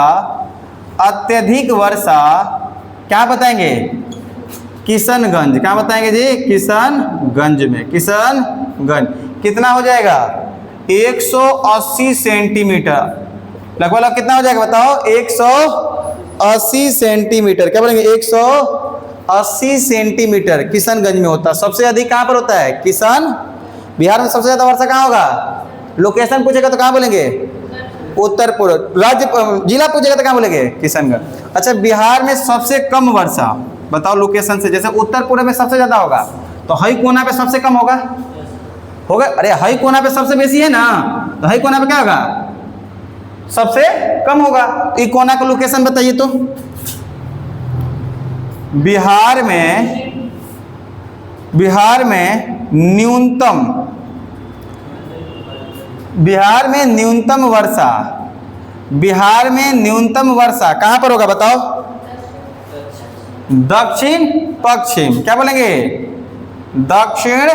क्या बताएंगे, किशनगंज, क्या बताएंगे जी, किशनगंज में। किशनगंज कितना हो जाएगा, 180 सेंटीमीटर, लगभग कितना हो जाएगा बताओ, 180 सेंटीमीटर, क्या बोलेंगे, 180 सेंटीमीटर किशनगंज में होता है। सबसे अधिक कहाँ पर होता है, बिहार में सबसे ज्यादा वर्षा कहाँ होगा, लोकेशन पूछेगा तो कहाँ बोलेंगे, उत्तर पूर्व। राज्य जिला पूछेगा तो कहाँ बोलेंगे, किशनगंज। अच्छा, बिहार में सबसे कम वर्षा बताओ लोकेशन से, जैसे उत्तर पूर्व में सबसे ज्यादा होगा तो हई कोना पे सबसे कम होगा। अरे हई कोना पे सबसे बेसी है ना, तो हई कोना पे क्या होगा, सबसे कम होगा। ये कोना का लोकेशन बताइए तो। बिहार में न्यूनतम वर्षा कहां पर होगा बताओ, दक्षिण पश्चिम, क्या बोलेंगे, दक्षिण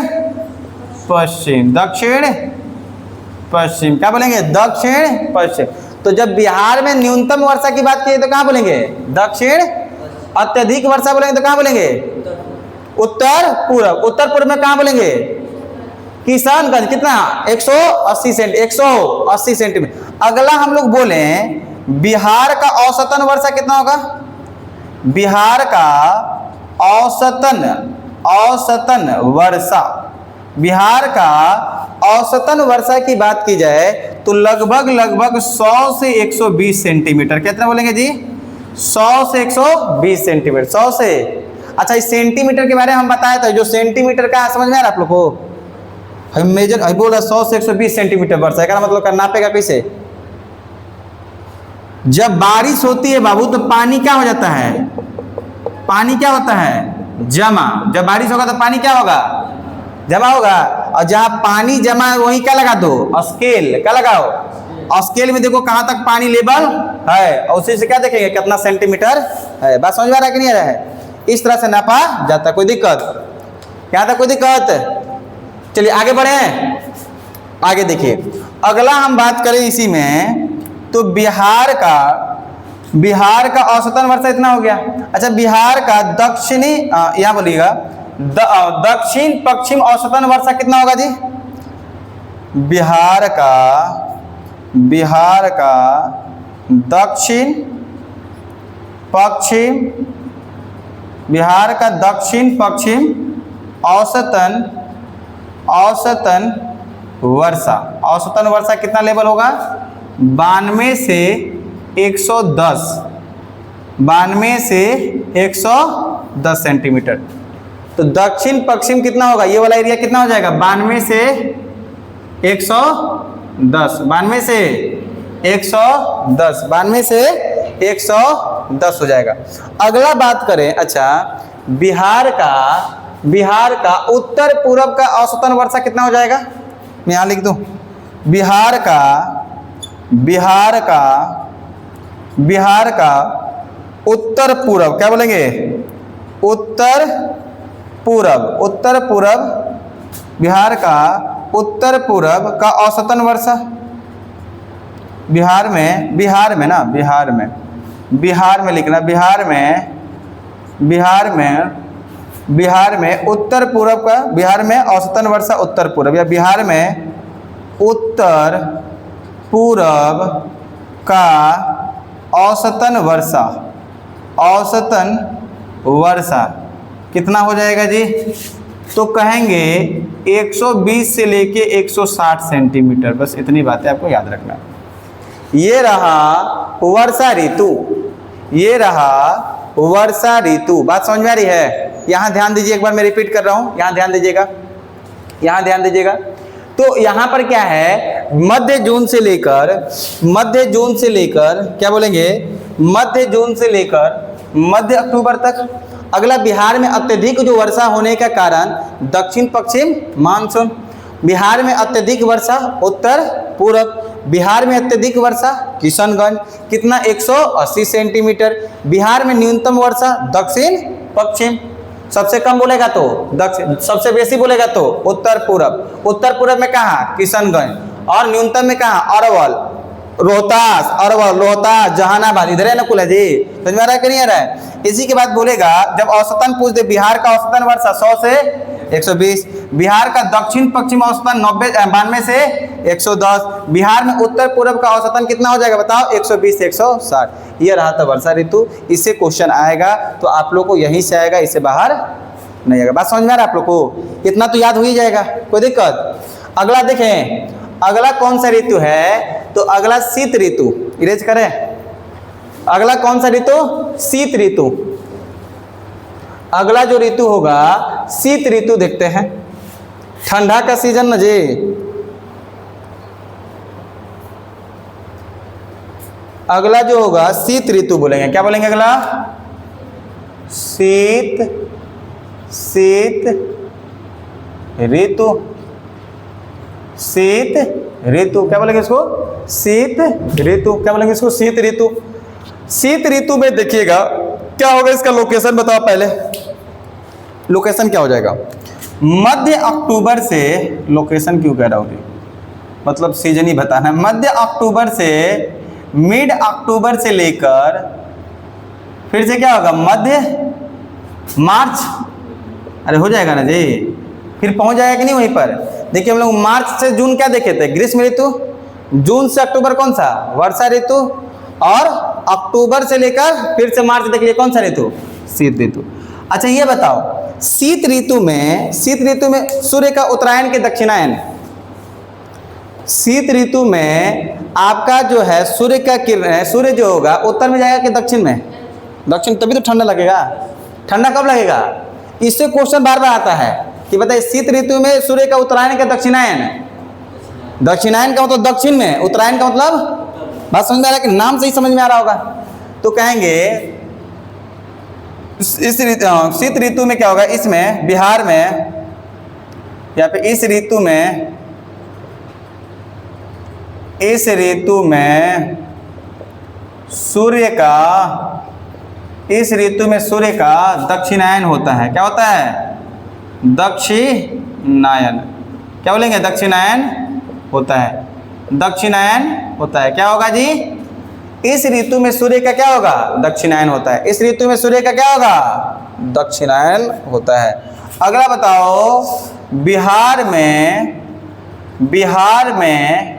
पश्चिम, क्या बोलेंगे, दक्षिण पश्चिम। तो जब बिहार में न्यूनतम वर्षा की बात की तो कहां बोलेंगे, दक्षिण। अत्यधिक वर्षा बोलेंगे तो कहां बोलेंगे, उत्तर पूर्व। उत्तर पूर्व में कहां बोलेंगे, किशनगंज। कितना, 180 सेंटीमीटर। अगला हम लोग बोले बिहार का औसतन वर्षा कितना होगा, बिहार का औसतन वर्षा की बात की जाए तो लगभग 100 से 120 सेंटीमीटर। कितना बोलेंगे जी, 100 से 120 सेंटीमीटर। 100 से, अच्छा इस सेंटीमीटर के बारे में हम बताए थे, जो सेंटीमीटर का समझ में आ रहा आप लोग को, हम मेजर बोल रहा 100 से 120 सेंटीमीटर वर्षा, क्या मतलब नापेगा कैसे, जब बारिश होती है बाबू तो पानी क्या हो जाता है, पानी क्या होता है, जमा। जब बारिश होगा तो पानी क्या होगा, जमा होगा। और जहां पानी जमा है वहीं क्या लगा दो, स्केल। क्या लगाओ, स्केल में देखो कहां तक पानी लेवल है और उसी से क्या देखेंगे कितना सेंटीमीटर है। बात समझ में आ रहा है कि नहीं आ रहा है? इस तरह से नापा जाता है। कोई दिक्कत, क्या था, कोई दिक्कत? चलिए आगे बढ़े, आगे देखिए। अगला हम बात करें इसी में, तो बिहार का औसतन वर्षा इतना हो गया। अच्छा, बिहार का दक्षिणी, यहाँ बोलिएगा दक्षिण पश्चिम औसतन वर्षा कितना होगा जी? बिहार का दक्षिण पश्चिम औसतन वर्षा कितना लेवल होगा? 92 से 110, 92 से 110 सेंटीमीटर। तो दक्षिण पश्चिम कितना होगा, ये वाला एरिया कितना हो जाएगा? 92 से 110, 92 से 110, 92 से 110 हो जाएगा। अगला बात करें, अच्छा बिहार का उत्तर पूर्व का औसतन वर्षा कितना हो जाएगा? मैं यहाँ लिख दूं, बिहार का उत्तर पूर्व, क्या बोलेंगे, उत्तर पूर्व, बिहार का उत्तर पूर्व का औसतन वर्षा, बिहार में लिखना, बिहार में उत्तर पूर्व का, बिहार में औसतन वर्षा उत्तर पूर्व, या बिहार में उत्तर पूर्व का औसतन वर्षा कितना हो जाएगा जी? तो कहेंगे 120 से लेके 160 सेंटीमीटर। बस इतनी बातें आपको याद रखना। ये रहा वर्षा ऋतु। बात समझ में आ रही है? यहाँ ध्यान दीजिए, एक बार मैं रिपीट कर रहा हूँ, यहाँ ध्यान दीजिएगा। तो यहाँ पर क्या है, मध्य जून से लेकर क्या बोलेंगे, मध्य जून से लेकर मध्य अक्टूबर तक। अगला, बिहार में अत्यधिक जो वर्षा होने का कारण दक्षिण पश्चिम मानसून। बिहार में अत्यधिक वर्षा उत्तर पूर्व। बिहार में अत्यधिक वर्षा किशनगंज, कितना, 180 सेंटीमीटर। बिहार में न्यूनतम वर्षा दक्षिण पश्चिम। सबसे कम बोलेगा तो दक्षिण, सबसे बेसी बोलेगा तो उत्तर पूर्व। उत्तर पूर्व में कहाँ, किशनगंज। और न्यूनतम में कहाँ, अरवल, रोहतास, जहानाबाद। इधर है ना कुल है जी, समझ में आ रहा है कि नहीं आ रहा है? इसी के बाद बोलेगा, जब औसतन पूछ दे, बिहार का औसतन वर्षा 100 से 120, बिहार का दक्षिण पश्चिम औसतन 92 से 110, बिहार में उत्तर पूर्व का औसतन कितना हो जाएगा बताओ, 120 से 160। ये रहा था वर्षा ऋतु। इससे क्वेश्चन आएगा तो आप लोग को यहीं से आएगा, इससे बाहर नहीं आएगा। बात समझ में आ रहा है आप लोग को? इतना तो याद हो ही जाएगा, कोई दिक्कत? अगला देखें, अगला कौन सा ऋतु है? तो अगला शीत ऋतु। इरेज करें, अगला कौन सा ऋतु? शीत ऋतु। अगला जो ऋतु होगा शीत ऋतु। देखते हैं, ठंडा का सीजन न जी। अगला जो होगा शीत ऋतु बोलेंगे। क्या बोलेंगे अगला? शीत ऋतु। शीत ऋतु क्या बोलेंगे इसको? शीत ऋतु। क्या बोलेंगे इसको? शीत ऋतु। शीत ऋतु में देखिएगा क्या होगा, इसका लोकेशन बताओ पहले। लोकेशन क्या हो जाएगा? मध्य अक्टूबर से, लोकेशन क्यों कह रहा हूँ, मतलब सीजन ही बताना है। मध्य अक्टूबर से मिड अक्टूबर से लेकर फिर से क्या होगा, मध्य मार्च। अरे हो जाएगा ना जी, फिर पहुंच जाएगा कि नहीं वहीं पर। देखिए हम लोग मार्च से जून क्या देखे थे, ग्रीष्म ऋतु। जून से अक्टूबर कौन सा, वर्षा ऋतु। और अक्टूबर से लेकर फिर से मार्च देख लिए कौन सा ऋतु, शीत ऋतु। अच्छा ये बताओ, शीत ऋतु में सूर्य का उत्तरायण के दक्षिणायन। शीत ऋतु में आपका जो है सूर्य का किरण, सूर्य जो होगा उत्तर में जाएगा कि दक्षिण में? दक्षिण, तभी तो ठंडा लगेगा। ठंडा कब लगेगा? इससे क्वेश्चन बार बार आता है कि बताइए शीत ऋतु में सूर्य का उत्तरायण का दक्षिणायन। दक्षिणायन का मतलब दक्षिण में, उत्तरायण का मतलब बात समझ में आ रहा है कि नाम से ही समझ में आ रहा होगा। तो कहेंगे इस शीत ऋतु में क्या होगा, इसमें बिहार में या फिर इस ऋतु में सूर्य का दक्षिणायन होता है। क्या होता है? दक्षिणायन। क्या बोलेंगे? दक्षिणायन होता है। दक्षिणायन होता है। क्या होगा जी? इस ऋतु में सूर्य का क्या होगा? दक्षिणायन होता है। इस ऋतु में सूर्य का क्या होगा? दक्षिणायन होता है। अगला बताओ, बिहार में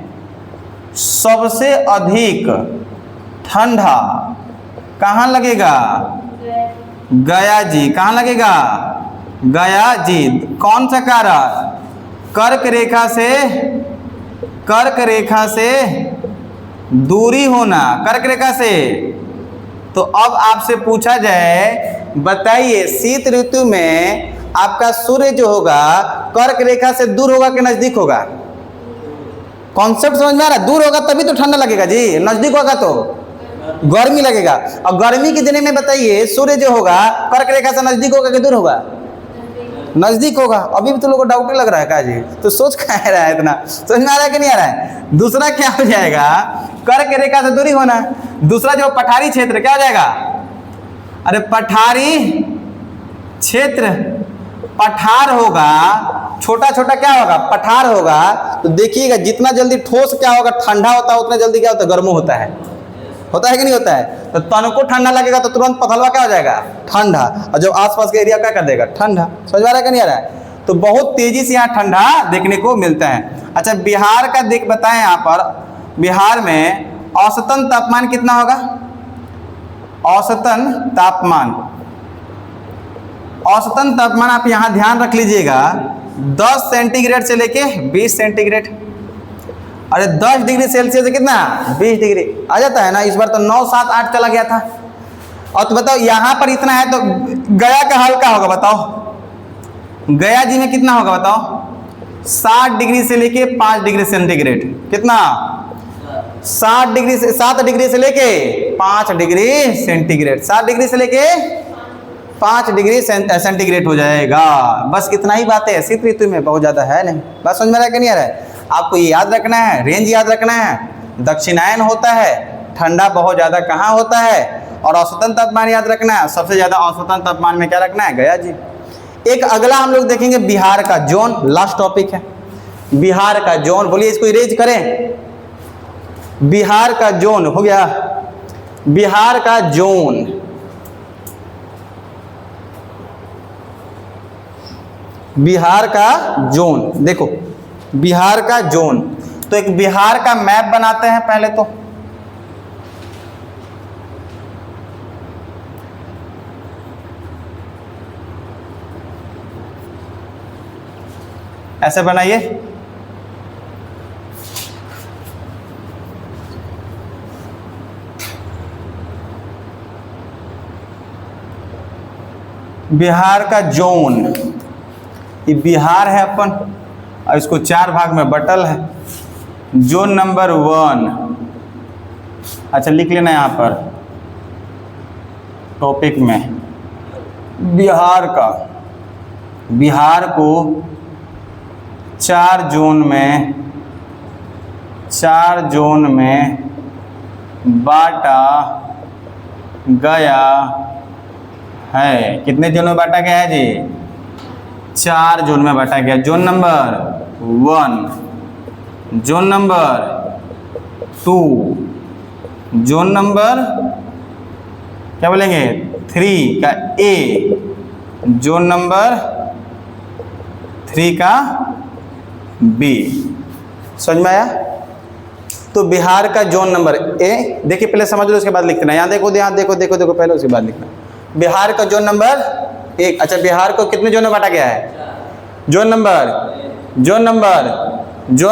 सबसे अधिक ठंडा कहाँ लगेगा? गया जी। कहाँ लगेगा? गया जी। कौन सा कारण? कर्क रेखा से दूरी होना। कर्क रेखा से। तो अब आपसे पूछा जाए, बताइए शीत ऋतु में आपका सूर्य जो होगा कर्क रेखा से दूर होगा कि नजदीक होगा? कॉन्सेप्ट समझ में आ रहा है? दूर होगा तभी तो ठंडा लगेगा जी, नजदीक होगा तो गर्मी लगेगा। और गर्मी के दिन में बताइए सूर्य जो होगा कर्क रेखा से नजदीक होगा कि दूर होगा? नजदीक होगा। अभी भी तो लोगों को डाउट लग रहा है का जी? तो सोच कह रहा है इतना, समझ में आ रहा है कि नहीं आ रहा है? दूसरा क्या हो जाएगा? कर्क रेखा से दूरी होना। दूसरा जो पठारी क्षेत्र, क्या हो जाएगा? अरे पठारी क्षेत्र, पठार होगा, छोटा छोटा क्या होगा? पठार होगा। तो देखिएगा जितना जल्दी ठोस क्या होगा, ठंडा होता है, उतना जल्दी क्या होता है? गर्म होता है। होता है कि नहीं होता है? तो तन को ठंडा लगेगा तो तुरंत पथलवा क्या हो जाएगा? ठंडा। और जो आसपास के एरिया क्या कर देगा? ठंडा। समझ में आ रहा है कि नहीं आ रहा है? तो बहुत तेजी से यहाँ ठंडा देखने को मिलता है। अच्छा, बिहार का बताएं यहाँ पर, बिहार में औसतन तापमान कितना होगा? औसतन तापमान आप यहाँ ध्यान रख लीजिएगा, 10 सेंटीग्रेड से लेके 20 सेंटीग्रेड। अरे 10 डिग्री सेल्सियस से कितना? 20 डिग्री आ जाता है ना। इस बार तो 9, 7, 8 चला गया था। और तो बताओ यहाँ पर इतना है तो गया का हाल क्या होगा बताओ? गया जी में कितना होगा बताओ? 7 डिग्री से लेके 5 डिग्री सेंटीग्रेड। कितना? 7 डिग्री से लेके 5 डिग्री सेंटीग्रेड। 7 डिग्री से लेके 5 डिग्री सेंटीग्रेड हो जाएगा। बस इतना ही बात है। शीत ऋतु में बहुत ज़्यादा है नहीं। बात समझ में आ रहा है कि नहीं आ रहा है? आपको ये याद रखना है, रेंज याद रखना है। दक्षिणायन होता है, ठंडा बहुत ज़्यादा कहाँ होता है, और औसतन तापमान याद रखना है। सबसे ज़्यादा औसतन तापमान में क्या रखना है? गया जी। एक अगला हम लोग देखेंगे बिहार का जोन, लास्ट टॉपिक है बिहार का जोन। बोलिए इसको इरेज करें। बिहार का जोन हो गया। बिहार का जोन, बिहार का जोन देखो, बिहार का जोन। तो एक बिहार का मैप बनाते हैं पहले तो। ऐसे बनाइए। बिहार का जोन, ये बिहार है अपन, और इसको 4 भाग में बटल है। जोन नंबर 1, अच्छा लिख लेना यहाँ पर टॉपिक में, बिहार का, बिहार को 4 जोन में बांटा गया है। कितने जोन में बांटा गया है जी? 4 जोन में बांटा गया। Zone number 1, zone number 2, zone number क्या बोलेंगे 3 का ए, जोन नंबर 3 का बी। समझ में आया? तो बिहार का जोन नंबर ए, देखिए पहले समझ लो उसके बाद लिखना। यहाँ देखो, यहाँ देखो देखो देखो पहले उसके बाद लिखना। बिहार का जोन नंबर 1। अच्छा, बिहार को कितने जोन में बांटा गया है? जोन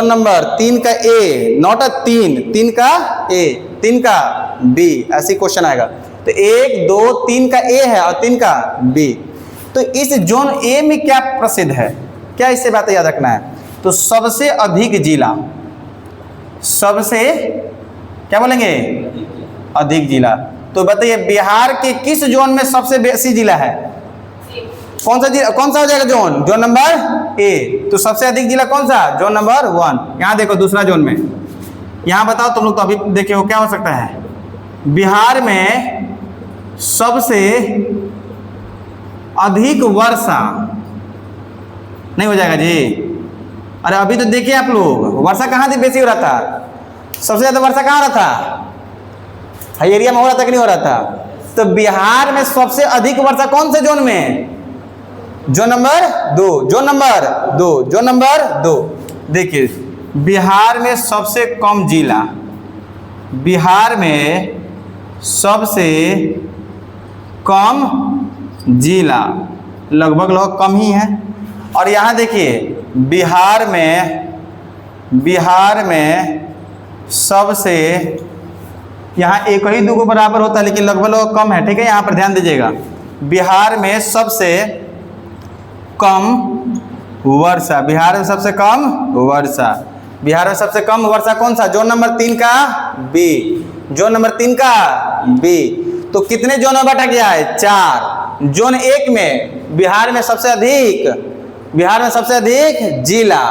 नंबर 3 का ए, नॉट अ 3 का ए, 3 का बी। ऐसी क्वेश्चन आएगा। तो 1, 2, 3 का ए है और 3 का बी। तो इस जोन ए में क्या प्रसिद्ध है, क्या इससे बातें याद रखना है? तो सबसे अधिक जिला, सबसे क्या बोलेंगे? अधिक जिला। तो बताइए बिहार के किस जोन में सबसे बेसी जिला है? कौन सा हो जाएगा जोन? Zone number A. तो सबसे अधिक जिला कौन सा? Zone number 1। यहाँ देखो दूसरा जोन में, यहाँ बताओ तुम लोग तो अभी देखे हो, क्या हो सकता है? बिहार में सबसे अधिक वर्षा नहीं हो जाएगा जी? अरे अभी तो देखिए आप लोग, वर्षा कहाँ से बेसी हो रहा था? सबसे ज्यादा वर्षा कहाँ हो रहा था? हाई एरिया में हो रहा था कि नहीं हो रहा था? तो बिहार में सबसे अधिक वर्षा कौन से जोन में? Zone number 2। Zone number 2। Zone number 2। देखिए बिहार में सबसे कम जिला, बिहार में सबसे कम जिला लगभग कम ही है। और यहाँ देखिए बिहार में सबसे, यहाँ एक ही दो को बराबर होता है लेकिन लगभग कम है, ठीक है? यहाँ पर ध्यान दीजिएगा, बिहार में सबसे कम वर्षा, बिहार में सबसे कम वर्षा, बिहार में सबसे कम वर्षा कौन सा? जोन नंबर 3 का बी। जोन नंबर 3 का बी। तो कितने जोन में बांटा गया है? 4। जोन 1 में बिहार में सबसे अधिक जिला।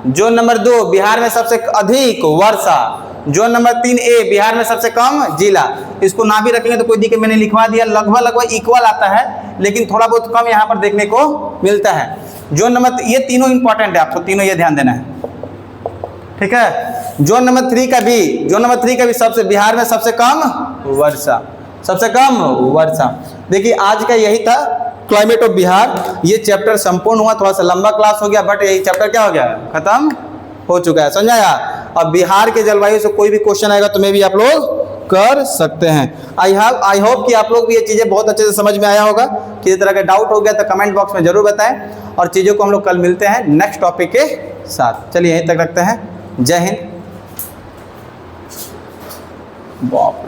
जोन नंबर 2 बिहार में सबसे अधिक वर्षा। जोन नंबर 3 ए बिहार में सबसे कम जिला। इसको ना भी रखेंगे तो कोई दिक्कत, मैंने लिखवा दिया, लगभग इक्वल आता है लेकिन थोड़ा बहुत कम यहाँ पर देखने को मिलता है। जोन नंबर, ये तीनों इंपॉर्टेंट है, आपको तीनों ये ध्यान देना है, ठीक है? जोन नंबर 3 का भी, जोन नंबर 3 का भी सबसे, बिहार में सबसे कम वर्षा, सबसे कम वर्षा। देखिए आज का यही था क्लाइमेट ऑफ बिहार। ये चैप्टर संपूर्ण हुआ, थोड़ा सा लंबा क्लास हो गया बट यही चैप्टर क्या हो गया? खत्म हो चुका है। समझ आया? अब बिहार के जलवायु से कोई भी क्वेश्चन आएगा तो मैं भी आप लोग कर सकते हैं। आई होप कि आप लोग भी ये चीज़ें बहुत अच्छे से समझ में आया होगा। किसी तरह का डाउट हो गया तो कमेंट बॉक्स में जरूर बताएं, और चीज़ों को हम लोग कल मिलते हैं नेक्स्ट टॉपिक के साथ। चलिए यहीं तक रखते हैं। जय हिंद। बाप रे।